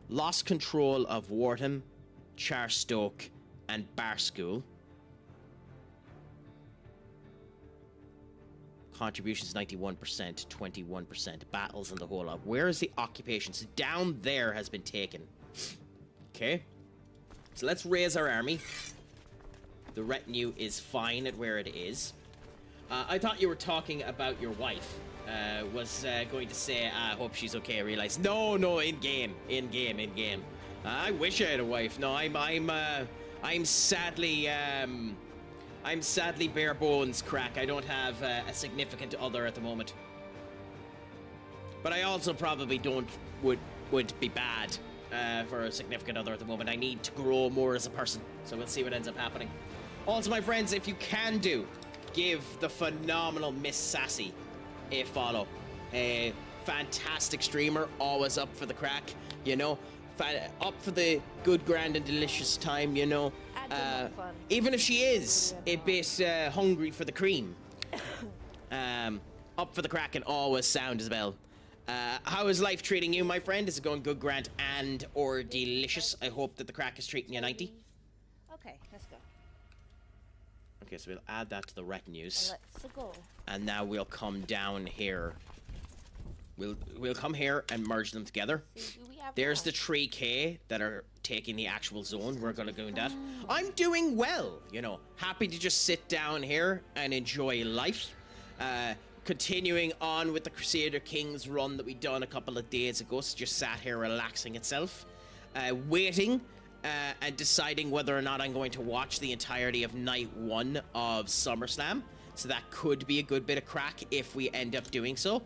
Lost control of Wortham, Charstoke, and Barskool. Contributions 91%, 21%. Battles and the whole lot. Where is the occupations? Down there has been taken. Okay. So let's raise our army. The retinue is fine at where it is. I thought you were talking about your wife. Was going to say, I hope she's okay. I realized, no, in game. I wish I had a wife. No, I'm sadly bare bones, Craic. I don't have a significant other at the moment. But I also probably would be bad for a significant other at the moment. I need to grow more as a person. So we'll see what ends up happening. Also, my friends, if you can give the phenomenal Miss Sassy a follow. A fantastic streamer, always up for the crack, you know. Up for the good, grand, and delicious time, you know. Even if she is a bit hungry for the cream. Up for the crack and always sound as well. How is life treating you, my friend? Is it going good, grand, and or delicious? I hope that the crack is treating you 90. Okay, let's go. Okay, so we'll add that to the retinues. Let's go. And now we'll come down here. We'll come here and merge them together. There's the 3K that are taking the actual zone. We're gonna go in that. I'm doing well, you know. Happy to just sit down here and enjoy life. Continuing on with the Crusader Kings run that we done a couple of days ago. So just sat here relaxing itself. Waiting and deciding whether or not I'm going to watch the entirety of night 1 of SummerSlam. So that could be a good bit of crack if we end up doing so.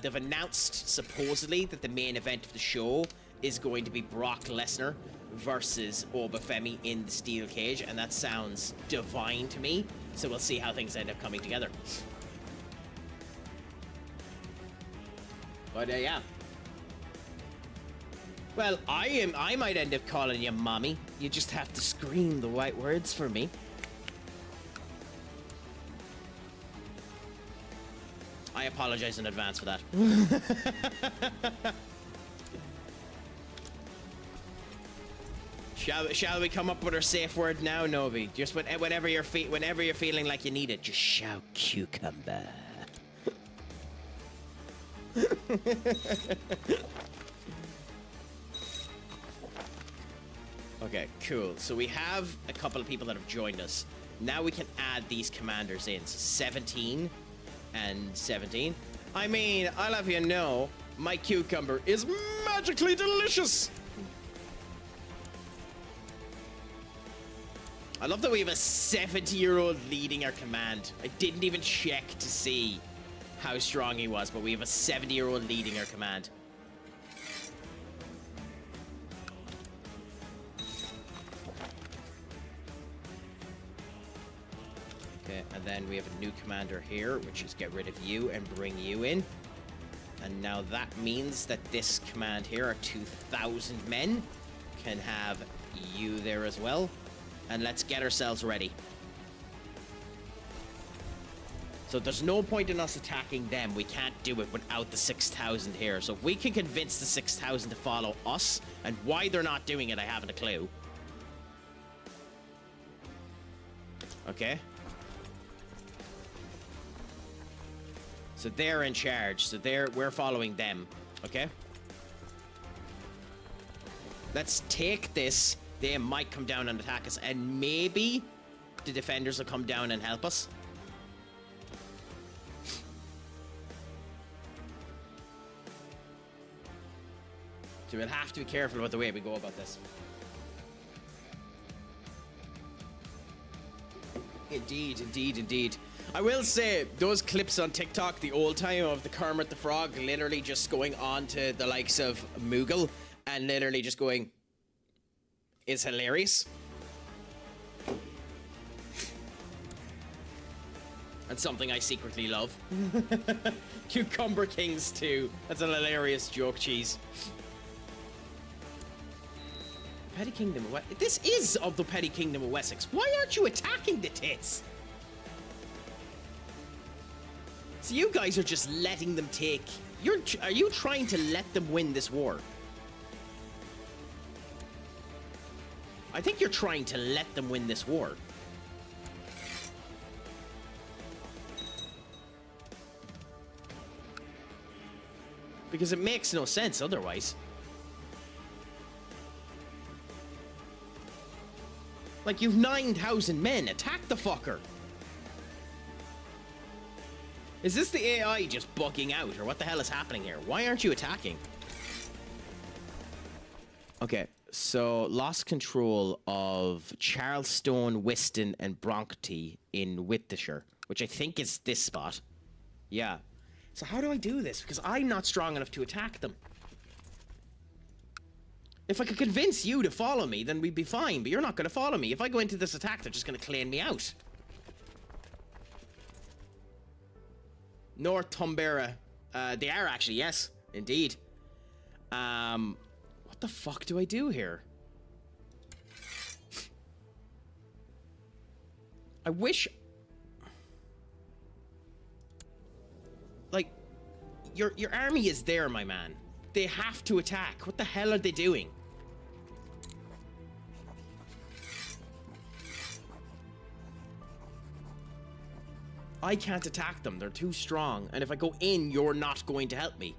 They've announced, supposedly, that the main event of the show is going to be Brock Lesnar versus Obafemi in the steel cage, and that sounds divine to me. So we'll see how things end up coming together. But yeah. Well, I might end up calling you mommy. You just have to scream the right words for me. I apologize in advance for that. Shall we come up with our safe word now, Novi? Just whenever you're feeling like you need it, just shout cucumber. Okay, cool. So we have a couple of people that have joined us. Now we can add these commanders in. So 17 and 17. I mean, I'll have you know, my cucumber is magically delicious. I love that we have a 70-year-old leading our command. I didn't even check to see how strong he was, but we have a 70-year-old leading our command. Okay, and then we have a new commander here, which is get rid of you and bring you in. And now that means that this command here, our 2,000 men, can have you there as well. And let's get ourselves ready. So there's no point in us attacking them. We can't do it without the 6,000 here. So if we can convince the 6,000 to follow us, and why they're not doing it, I haven't a clue. Okay. So they're in charge. So we're following them. Okay. Let's take this. They might come down and attack us, and maybe the defenders will come down and help us. So we'll have to be careful about the way we go about this. Indeed, indeed, indeed. I will say, those clips on TikTok, the old time of the Kermit the Frog literally just going on to the likes of Moogle and literally just going, is hilarious. And something I secretly love. Cucumber Kings II. That's an hilarious joke, cheese. Petty Kingdom of Wessex. This is of the Petty Kingdom of Wessex. Why aren't you attacking the tits? So you guys are just letting them take... Are you trying to let them win this war? I think you're trying to let them win this war. Because it makes no sense otherwise. Like, you've 9,000 men. Attack the fucker. Is this the AI just bugging out, or what the hell is happening here? Why aren't you attacking? Okay. So, lost control of Charleston, Whiston, and Bronte in Worcestershire, which I think is this spot. Yeah. So how do I do this? Because I'm not strong enough to attack them. If I could convince you to follow me, then we'd be fine, but you're not going to follow me. If I go into this attack, they're just going to claim me out. Northumbria. They are actually, yes, indeed. What the fuck do I do here? I wish... Like, your army is there, my man. They have to attack. What the hell are they doing? I can't attack them. They're too strong. And if I go in, you're not going to help me.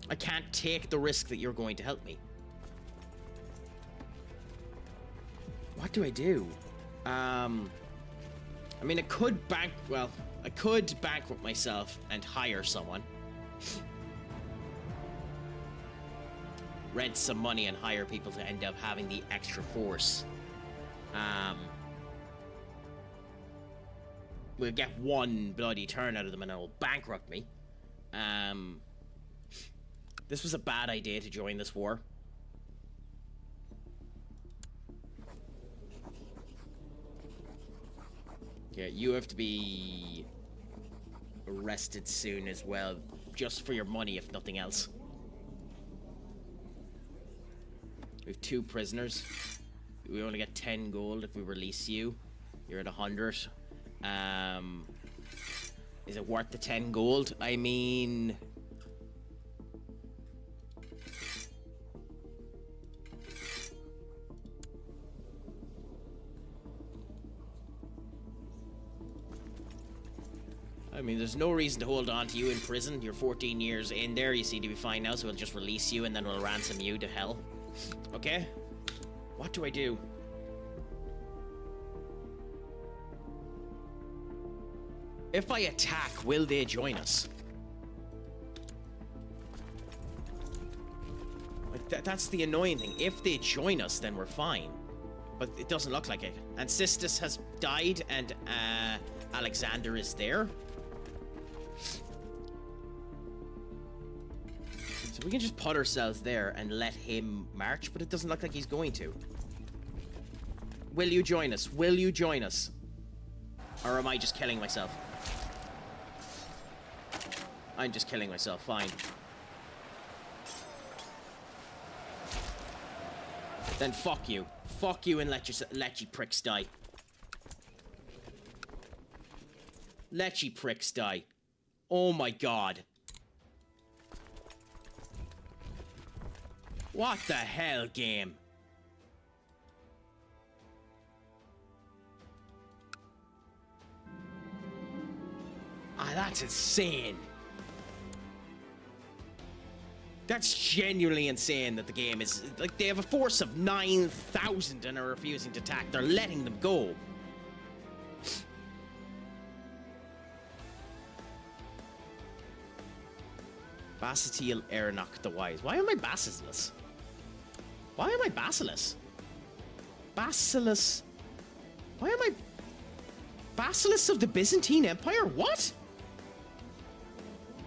I can't take the risk that you're going to help me. What do I do? I mean, I could I could bankrupt myself and hire someone. Rent some money and hire people to end up having the extra force. We'll get one bloody turn out of them and it'll bankrupt me. This was a bad idea to join this war. Yeah, you have to be arrested soon as well, just for your money, if nothing else. We have 2 prisoners. We only get 10 gold if we release you. You're at 100. Is it worth the 10 gold? I mean... there's no reason to hold on to you in prison. You're 14 years in there. You seem to be fine now, so we'll just release you and then we'll ransom you to hell. Okay? What do I do? If I attack, will they join us? That's the annoying thing. If they join us, then we're fine. But it doesn't look like it. And Sistis has died, and Alexander is there. So we can just put ourselves there and let him march, but it doesn't look like he's going to. Will you join us? Will you join us? Or am I just killing myself? I'm just killing myself, fine. Then fuck you. Fuck you and let you pricks die. Let you pricks die. Oh my god. What the hell, game? Ah, that's insane. That's genuinely insane that the game is... Like, they have a force of 9,000 and are refusing to attack. They're letting them go. Basitiel Ernak the Wise. Why am I Basilis? Why am I Basilis? Basilis... Why am I... Basilis of the Byzantine Empire? What?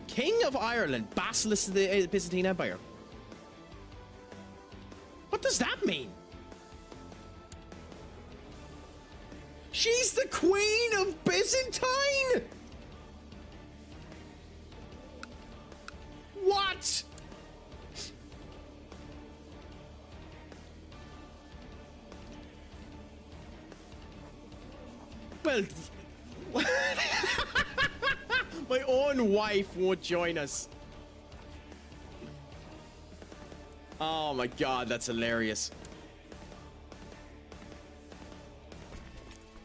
King of Ireland, Basilis of the Byzantine Empire. What does that mean? She's the Queen of Byzantine? What? Well... My own wife won't join us. Oh my god, that's hilarious.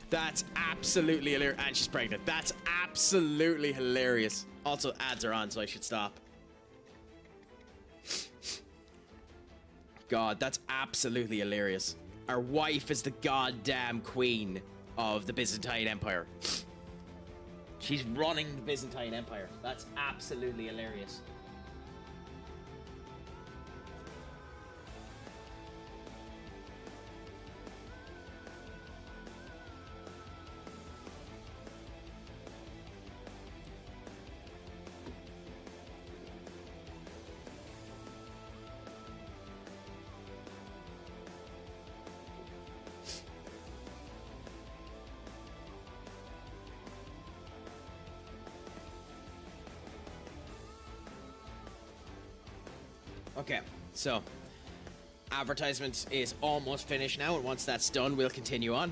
That's absolutely hilarious. And she's pregnant. That's absolutely hilarious. Also, ads are on, so I should stop. God, that's absolutely hilarious. Our wife is the goddamn queen of the Byzantine Empire. She's running the Byzantine Empire. That's absolutely hilarious. Okay, so advertisement is almost finished now, and once that's done, we'll continue on.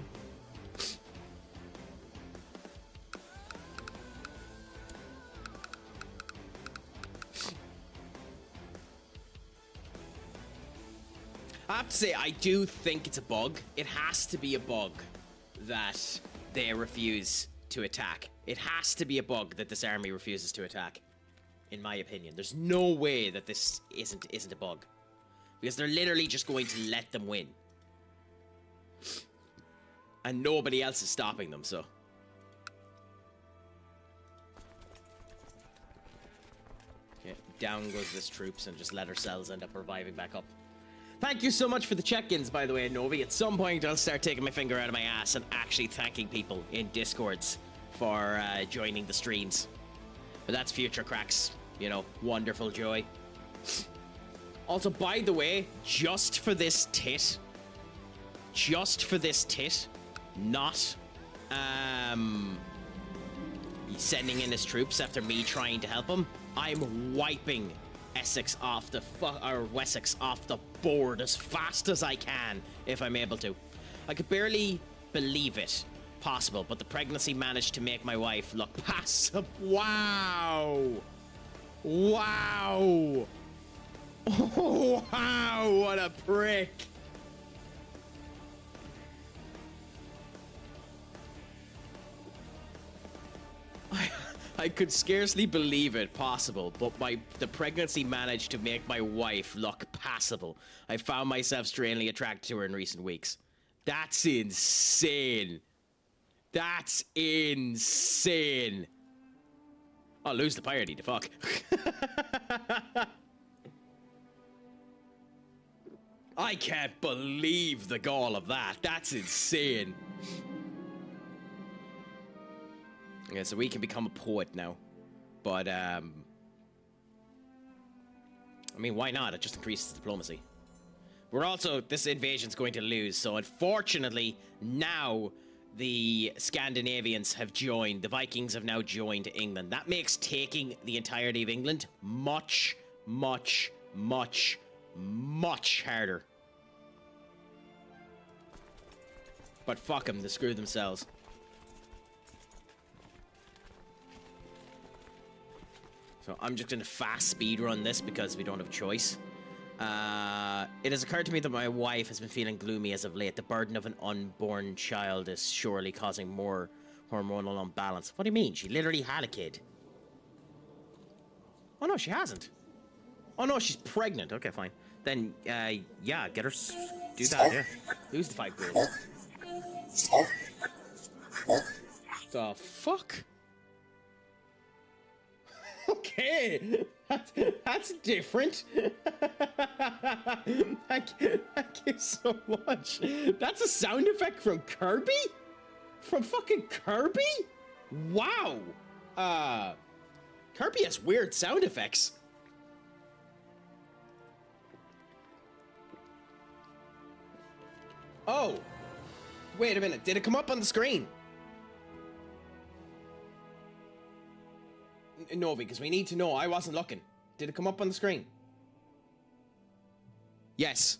I have to say, I do think it's a bug. It has to be a bug that they refuse to attack. It has to be a bug that this army refuses to attack. In my opinion, there's no way that this isn't a bug, because they're literally just going to let them win, and nobody else is stopping them. So, okay, down goes this troops, and just let ourselves end up reviving back up. Thank you so much for the check-ins, by the way, Novi. At some point, I'll start taking my finger out of my ass and actually thanking people in Discords for joining the streams. But that's future cracks. You know, wonderful joy. Also, by the way, just for this tit, not sending in his troops after me trying to help him, I'm wiping Essex off the Wessex off the board as fast as I can if I'm able to. I could barely believe it possible, but the pregnancy managed to make my wife look passive. Wow. Wow. Oh, wow, what a prick. I could scarcely believe it possible, but the pregnancy managed to make my wife look passable. I found myself strangely attracted to her in recent weeks. That's insane. That's insane. I'll lose the piety to fuck. I can't believe the gall of that. That's insane. Yeah, so we can become a poet now. But, I mean, why not? It just increases diplomacy. We're also... This invasion's going to lose, so unfortunately, now the Scandinavians have joined. The Vikings have now joined England. That makes taking the entirety of England much, much, much, much harder. But fuck them, they screw themselves. So I'm just gonna fast speed run this because we don't have a choice. It has occurred to me that my wife has been feeling gloomy as of late. The burden of an unborn child is surely causing more hormonal imbalance. What do you mean? She literally had a kid. Oh no, she hasn't. Oh no, she's pregnant. Okay, fine. Then, yeah, get her... Do that, yeah. Lose the 5 grand. The fuck? Okay, that's different. Thank you so much. That's a sound effect from Kirby? From fucking Kirby? Wow. Kirby has weird sound effects. Oh. Wait a minute, did it come up on the screen? No, because we need to know. I wasn't looking. Did it come up on the screen? Yes.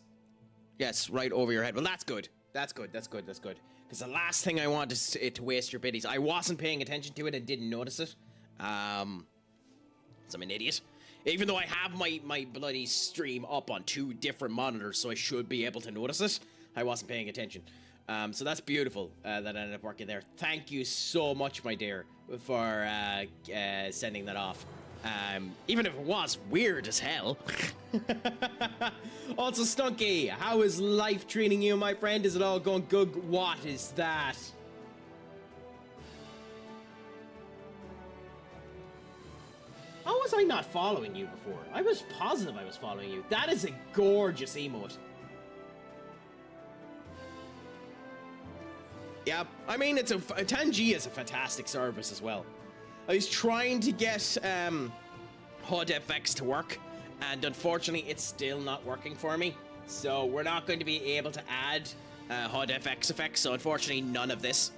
Yes, right over your head. Well, that's good. That's good. That's good. That's good. Because the last thing I want is to waste your biddies. I wasn't paying attention to it and didn't notice it. So I'm an idiot. Even though I have my bloody stream up on 2 different monitors, so I should be able to notice it, I wasn't paying attention. So that's beautiful that ended up working there. Thank you so much, my dear, for sending that off. Even if it was weird as hell. Also, Stunky, how is life treating you, my friend? Is it all going good? What is that? How was I not following you before? I was positive I was following you. That is a gorgeous emote. Yeah, I mean, 10G is a fantastic service as well. I was trying to get HUD FX to work, and unfortunately, it's still not working for me. So we're not going to be able to add HUD FX effects. So unfortunately, none of this.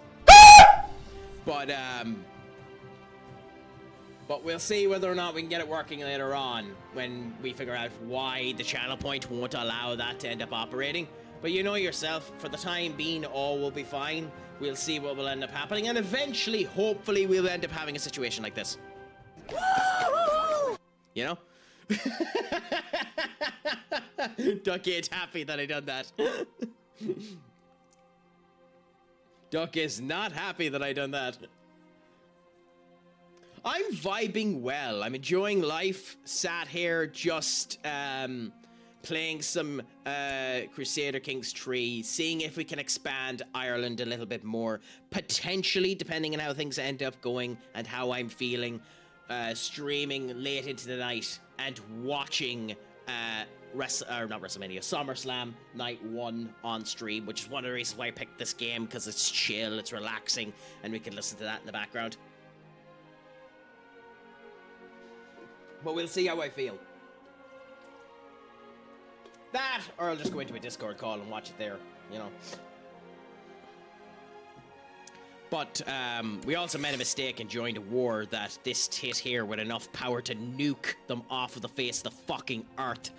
But we'll see whether or not we can get it working later on when we figure out why the channel point won't allow that to end up operating. But you know yourself, for the time being, all will be fine. We'll see what will end up happening, and eventually, hopefully, we'll end up having a situation like this. You know? Ducky ain't happy that I done that. Duck is not happy that I done that. I'm vibing well. I'm enjoying life. Sat here just, playing some Crusader Kings III, seeing if we can expand Ireland a little bit more, potentially, depending on how things end up going and how I'm feeling, streaming late into the night and watching SummerSlam Night 1 on stream, which is one of the reasons why I picked this game, because it's chill, it's relaxing, and we can listen to that in the background. But we'll see how I feel. That, or I'll just go into a Discord call and watch it there, you know. But we also made a mistake and joined a war that this tit here with enough power to nuke them off of the face of the fucking earth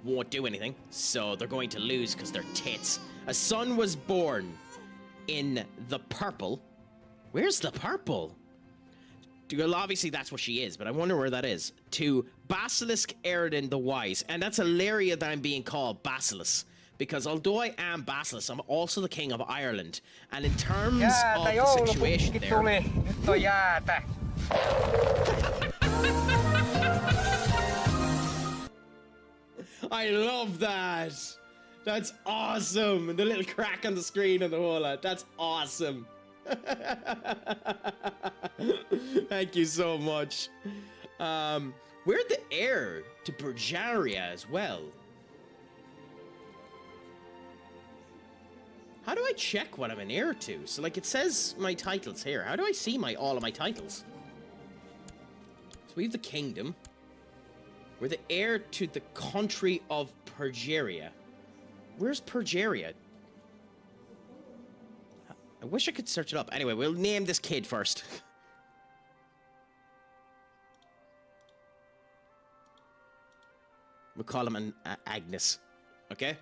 won't do anything. So they're going to lose because they're tits. A son was born in the purple. Where's the purple? Well, obviously that's what she is, but I wonder where that is. To Basilisk Eredin the Wise. And that's hilarious that I'm being called Basilisk. Because although I am Basilisk, I'm also the King of Ireland. And in terms of the situation there... I love that! That's awesome! And the little crack on the screen and the whole lot. That's awesome! Thank you so much. We're the heir to Bergaria as well. How do I check what I'm an heir to? So, like, it says my titles here. How do I see all of my titles? So we have the kingdom. We're the heir to the country of Pergeria. Where's Pergeria? I wish I could search it up. Anyway, we'll name this kid first. We'll call him Agnes. Okay?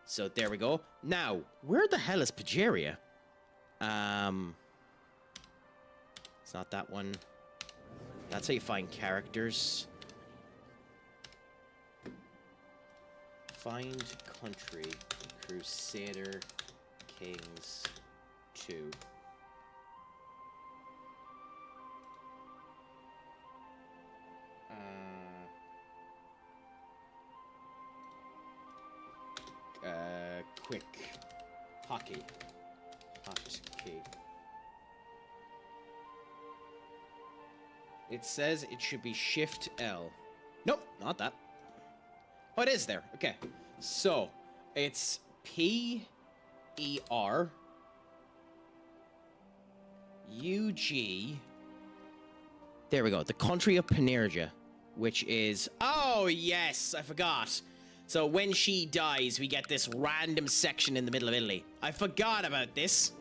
So there we go. Now, where the hell is Pergeria? It's not that one. That's how you find characters. Find country. Crusader Kings II. Quick. Hotkey. It says it should be Shift L. Nope, not that. Oh, it is there. Okay. So, it's P-E-R U-G. There we go. The country of Penergia, which is... Oh, yes, I forgot. So when she dies, we get this random section in the middle of Italy. I forgot about this.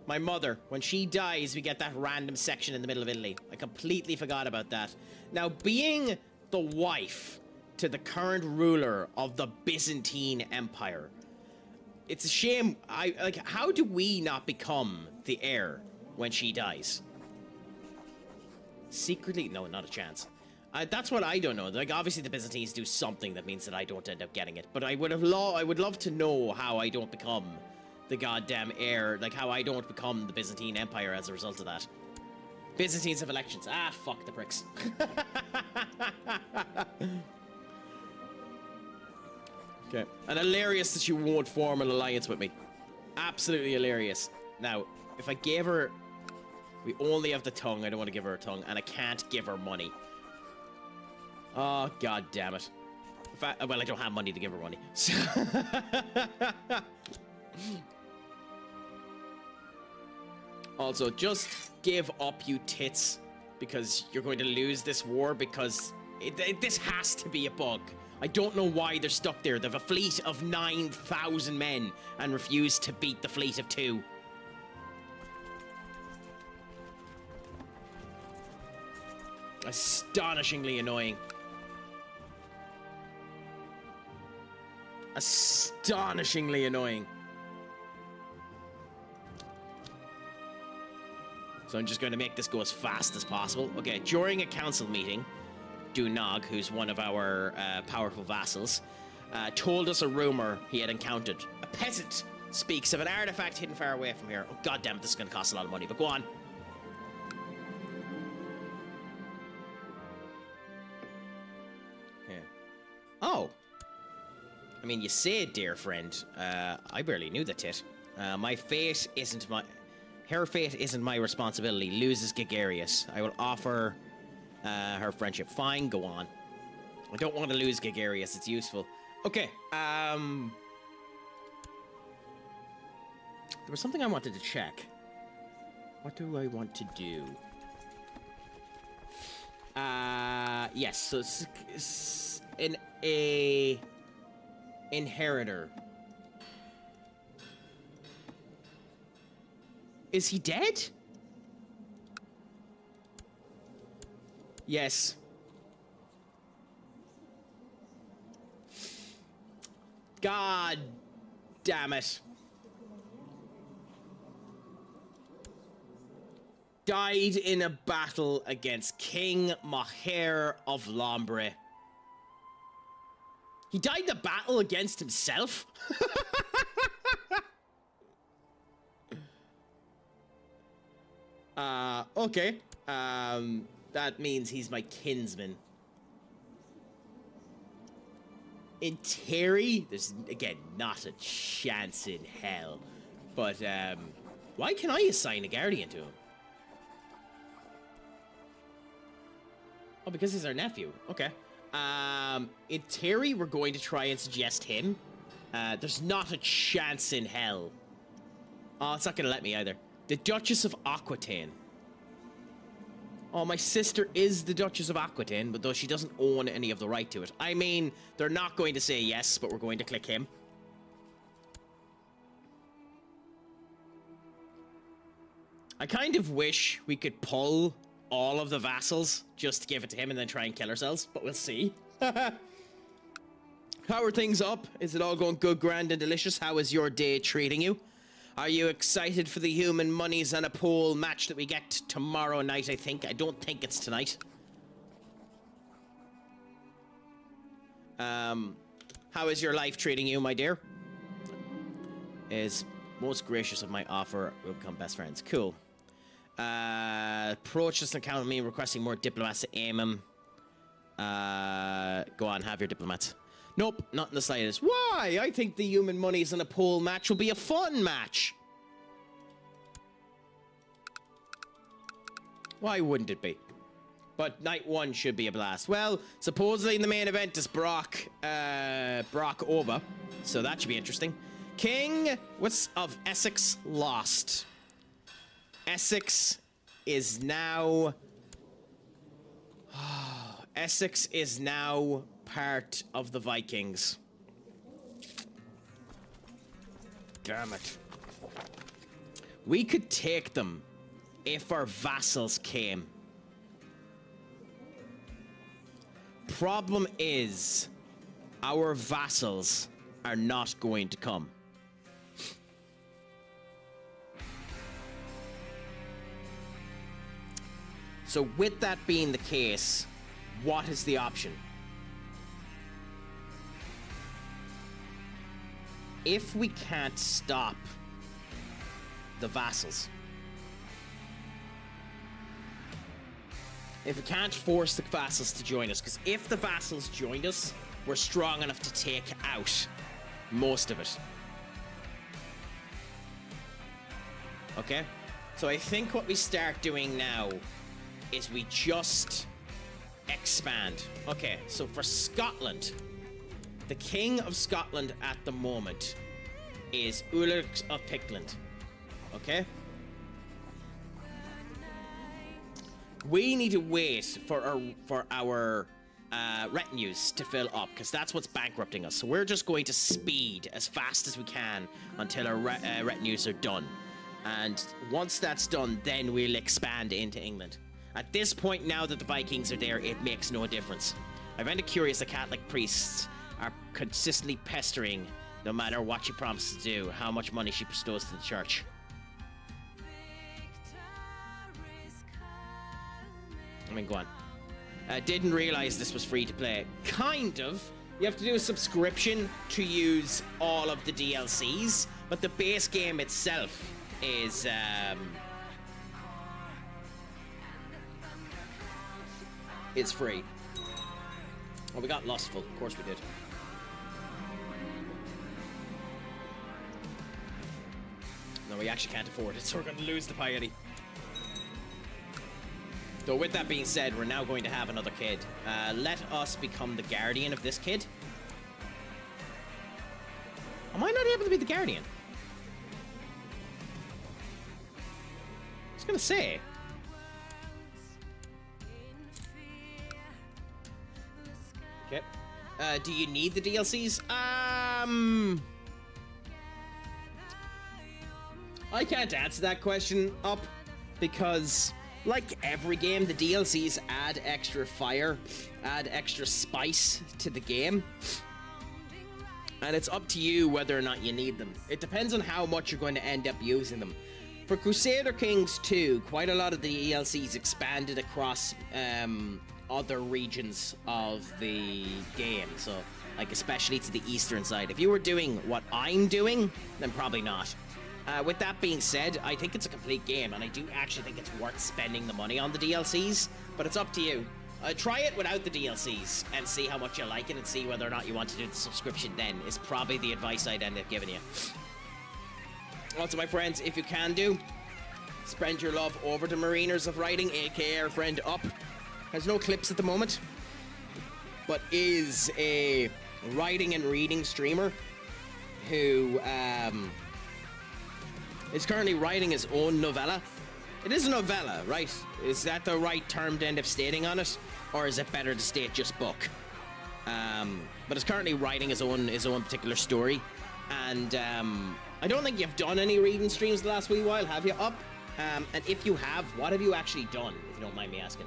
My mother, when she dies, we get that random section in the middle of Italy. I completely forgot about that. Now, being the wife to the current ruler of the Byzantine Empire, it's a shame. How do we not become the heir when she dies? Secretly? No, not a chance. That's what I don't know. Like, obviously the Byzantines do something that means that I don't end up getting it. But I would love to know how I don't become the goddamn heir. Like, how I don't become the Byzantine Empire as a result of that. Byzantines have elections. Ah, fuck the pricks. Okay. And hilarious that she won't form an alliance with me. Absolutely hilarious. Now, if I gave her... We only have the tongue. I don't want to give her a tongue. And I can't give her money. Oh, god damn it. Well, I don't have money to give her money. Also, just give up, you tits. Because you're going to lose this war, because this has to be a bug. I don't know why they're stuck there. They have a fleet of 9,000 men and refuse to beat the fleet of 2. Astonishingly annoying. Astonishingly annoying. So I'm just going to make this go as fast as possible. Okay, during a council meeting, Dunog, who's one of our powerful vassals, told us a rumor he had encountered. A peasant speaks of an artifact hidden far away from here. Oh, god damn it, this is going to cost a lot of money, but go on. Yeah. Oh. I mean, you say, dear friend, I barely knew the tit. My fate isn't my... Her fate isn't my responsibility. Loses Gregarious. I will offer her friendship. Fine, go on. I don't want to lose Gregarious. It's useful. Okay, there was something I wanted to check. What do I want to do? Yes, so it's a inheritor. Is he dead? Yes. God damn it. Died in a battle against King Maher of Lombre. He died in a battle against himself? Okay. That means he's my kinsman. In Terry, there's, again, not a chance in hell. But, why can I assign a guardian to him? Oh, because he's our nephew. Okay. In Terry, we're going to try and suggest him. There's not a chance in hell Oh, it's not going to let me either. The Duchess of Aquitaine. Oh, my sister is the Duchess of Aquitaine, but though she doesn't own any of the right to it. I mean, they're not going to say yes, but we're going to click him. I kind of wish we could pull all of the vassals just to give it to him and then try and kill ourselves, but we'll see. How are things up? Is it all going good, grand, and delicious? How is your day treating you? Are you excited for the human monies and a pool match that we get tomorrow night, I think? I don't think it's tonight. How is your life treating you, my dear? Is most gracious of my offer. We'll become best friends. Cool. Approach this account with me requesting more diplomats to aim him. Go on, have your diplomats. Nope, not in the slightest. Why? I think the human monies and a pole match will be a fun match. Why wouldn't it be? But night one should be a blast. Well, supposedly in the main event is Brock Oba, so that should be interesting. King of Essex lost. Essex is now... Essex is now part of the Vikings. Damn it. We could take them if our vassals came. Problem is, our vassals are not going to come. So with that being the case, what is the option? If we can't stop the vassals, if we can't force the vassals to join us, because if the vassals joined us, we're strong enough to take out most of it. Okay? So I think what we start doing now is we just expand. Okay, so for Scotland, the King of Scotland at the moment is Ulrich of Pictland. Okay? We need to wait for our retinues to fill up, because that's what's bankrupting us. So we're just going to speed as fast as we can until our retinues are done. And once that's done, then we'll expand into England. At this point, now that the Vikings are there, it makes no difference. I find it curious that Catholic priests are consistently pestering, no matter what she promises to do, how much money she bestows to the church. I mean, go on. Didn't realize this was free to play. Kind of. You have to do a subscription to use all of the DLCs, but the base game itself is free. Oh, we got Lustful. Of course we did. No, we actually can't afford it, so we're going to lose the piety. Though with that being said, we're now going to have another kid. Let us become the guardian of this kid. Am I not able to be the guardian? I was going to say. Okay. Do you need the DLCs? I can't answer that question up because, like every game, the DLCs add extra fire, add extra spice to the game. And it's up to you whether or not you need them. It depends on how much you're going to end up using them. For Crusader Kings II, quite a lot of the DLCs expanded across other regions of the game. So, like, especially to the eastern side. If you were doing what I'm doing, then probably not. With that being said, I think it's a complete game, and I do actually think it's worth spending the money on the DLCs, but it's up to you. Try it without the DLCs and see how much you like it and see whether or not you want to do the subscription then, is probably the advice I'd end up giving you. Also, my friends, if you can do, spread your love over to Mariners of Writing, aka our friend Up. Has no clips at the moment, but is a writing and reading streamer who is currently writing his own novella. It is a novella, right? Is that the right term to end up stating on it? Or is it better to state just book? But is currently writing his own particular story. And I don't think you've done any reading streams the last wee while, have you, Up? And if you have, what have you actually done, if you don't mind me asking?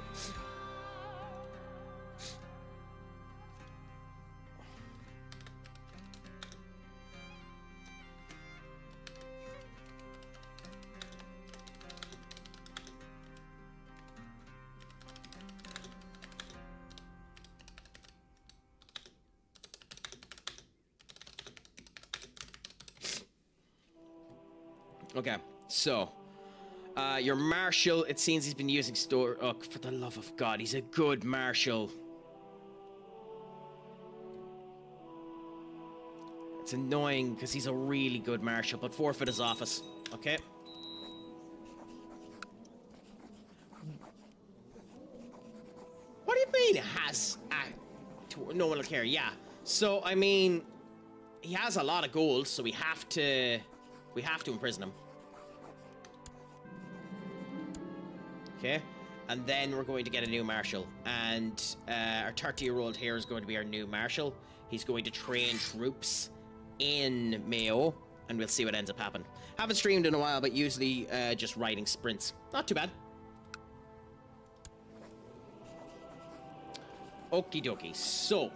Okay, so your marshal, it seems he's been using store. Oh, for the love of God, he's a good marshal. It's annoying because he's a really good marshal, but forfeit his office. Okay. What do you mean has? No one will care. Yeah. So I mean, he has a lot of gold, so we have to imprison him. Okay, and then we're going to get a new marshal, and our 30-year-old here is going to be our new marshal. He's going to train troops in Mayo, and we'll see what ends up happening. Haven't streamed in a while, but usually just riding sprints. Not too bad. Okie dokie. So,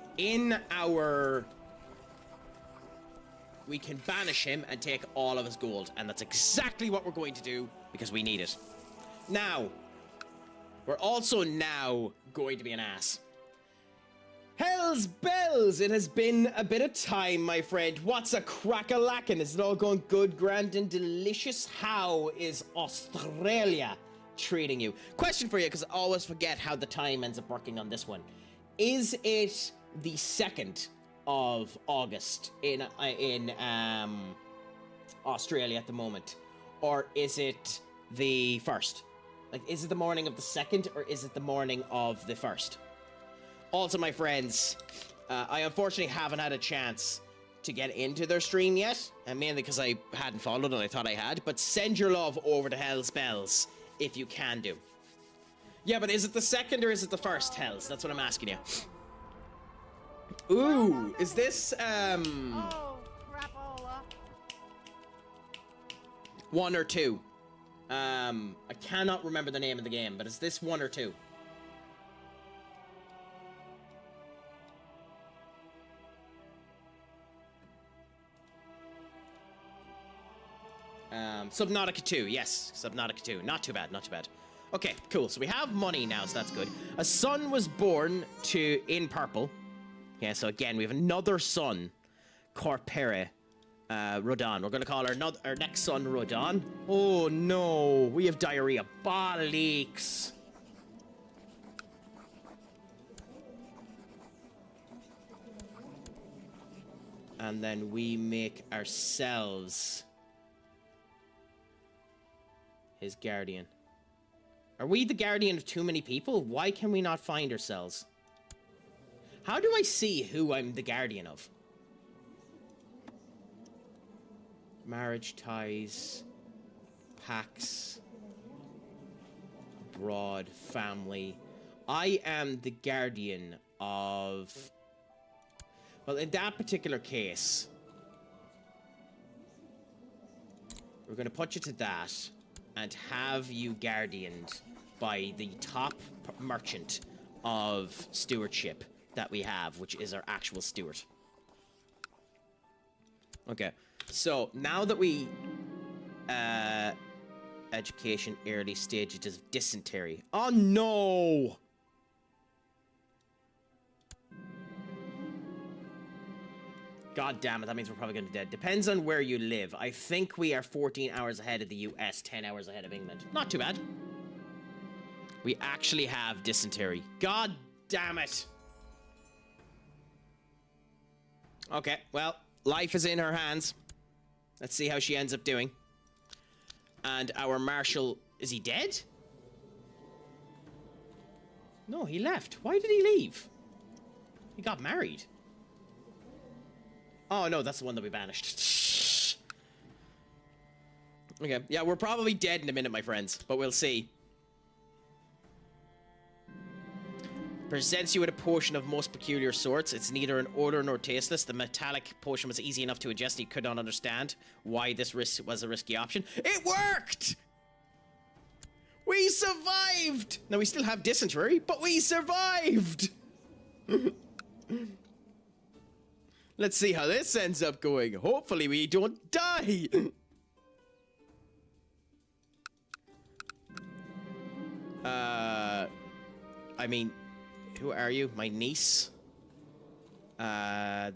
we can banish him and take all of his gold, and that's exactly what we're going to do, because we need it. Now, we're also now going to be an ass. Hell's bells! It has been a bit of time, my friend. What's a crack-a-lackin'? Is it all going good, grand, and delicious? How is Australia treating you? Question for you, because I always forget how the time ends up working on this one. Is it the 2nd of August in Australia at the moment? Or is it the 1st? Like, is it the morning of the 2nd, or is it the morning of the 1st? Also, my friends, I unfortunately haven't had a chance to get into their stream yet, and mainly because I hadn't followed and I thought I had, but send your love over to Hell's Bells if you can do. Yeah, but is it the 2nd or is it the 1st, Hells? That's what I'm asking you. Ooh, is this, Oh, crapola. 1 or 2? I cannot remember the name of the game, but is this 1 or 2? Subnautica 2, yes, Subnautica 2. Not too bad, not too bad. Okay, cool, so we have money now, so that's good. A son was born in purple. Yeah, so again, we have another son, Corpere. Rodan. We're going to call our next son Rodan. Oh no, we have diarrhea. Bollocks. And then we make ourselves his guardian. Are we the guardian of too many people? Why can we not find ourselves? How do I see who I'm the guardian of? Marriage ties, pacts, abroad, family. I am the guardian of... Well, in that particular case, we're going to put you to that and have you guardianed by the top merchant of stewardship that we have, which is our actual steward. Okay. So, now that we, education, early stages of dysentery. Oh, no! God damn it, that means we're probably gonna be dead. Depends on where you live. I think we are 14 hours ahead of the US, 10 hours ahead of England. Not too bad. We actually have dysentery. God damn it! Okay, well, life is in her hands. Let's see how she ends up doing. And our marshal... Is he dead? No, he left. Why did he leave? He got married. Oh, no, that's the one that we banished. Okay, yeah, we're probably dead in a minute, my friends, but we'll see. Presents you with a potion of most peculiar sorts. It's neither an odor nor tasteless. The metallic potion was easy enough to ingest. You could not understand why this risk was a risky option. It worked! We survived! Now, we still have dysentery, but we survived! Let's see how this ends up going. Hopefully we don't die! I mean, who are you? My niece? Well,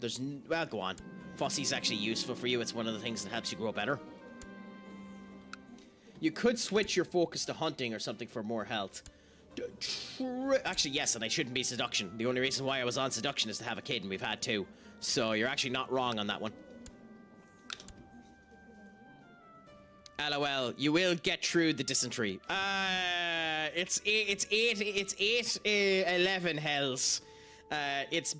go on. Fossy's actually useful for you. It's one of the things that helps you grow better. You could switch your focus to hunting or something for more health. Actually, yes, and I shouldn't be seduction. The only reason why I was on seduction is to have a kid, and we've had two. So you're actually not wrong on that one. LOL, you will get through the dysentery. It's 11 hells. It's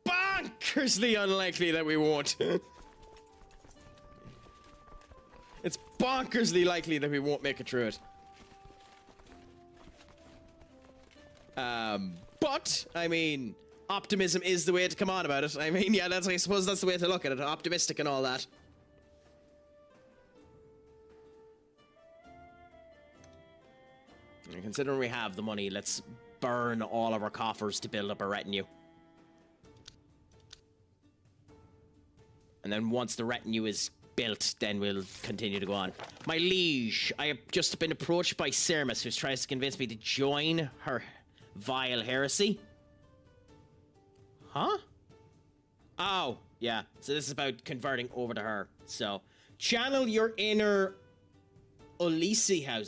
bonkersly unlikely that we won't. It's bonkersly likely that we won't make it through it. But, I mean, optimism is the way to come on about it. I mean, yeah, I suppose that's the way to look at it. Optimistic and all that. And considering we have the money, let's burn all of our coffers to build up a retinue. And then once the retinue is built, then we'll continue to go on. My liege, I have just been approached by Sermus, who tries to convince me to join her vile heresy. Huh? Oh, yeah. So this is about converting over to her. So, channel your inner Ulysses house.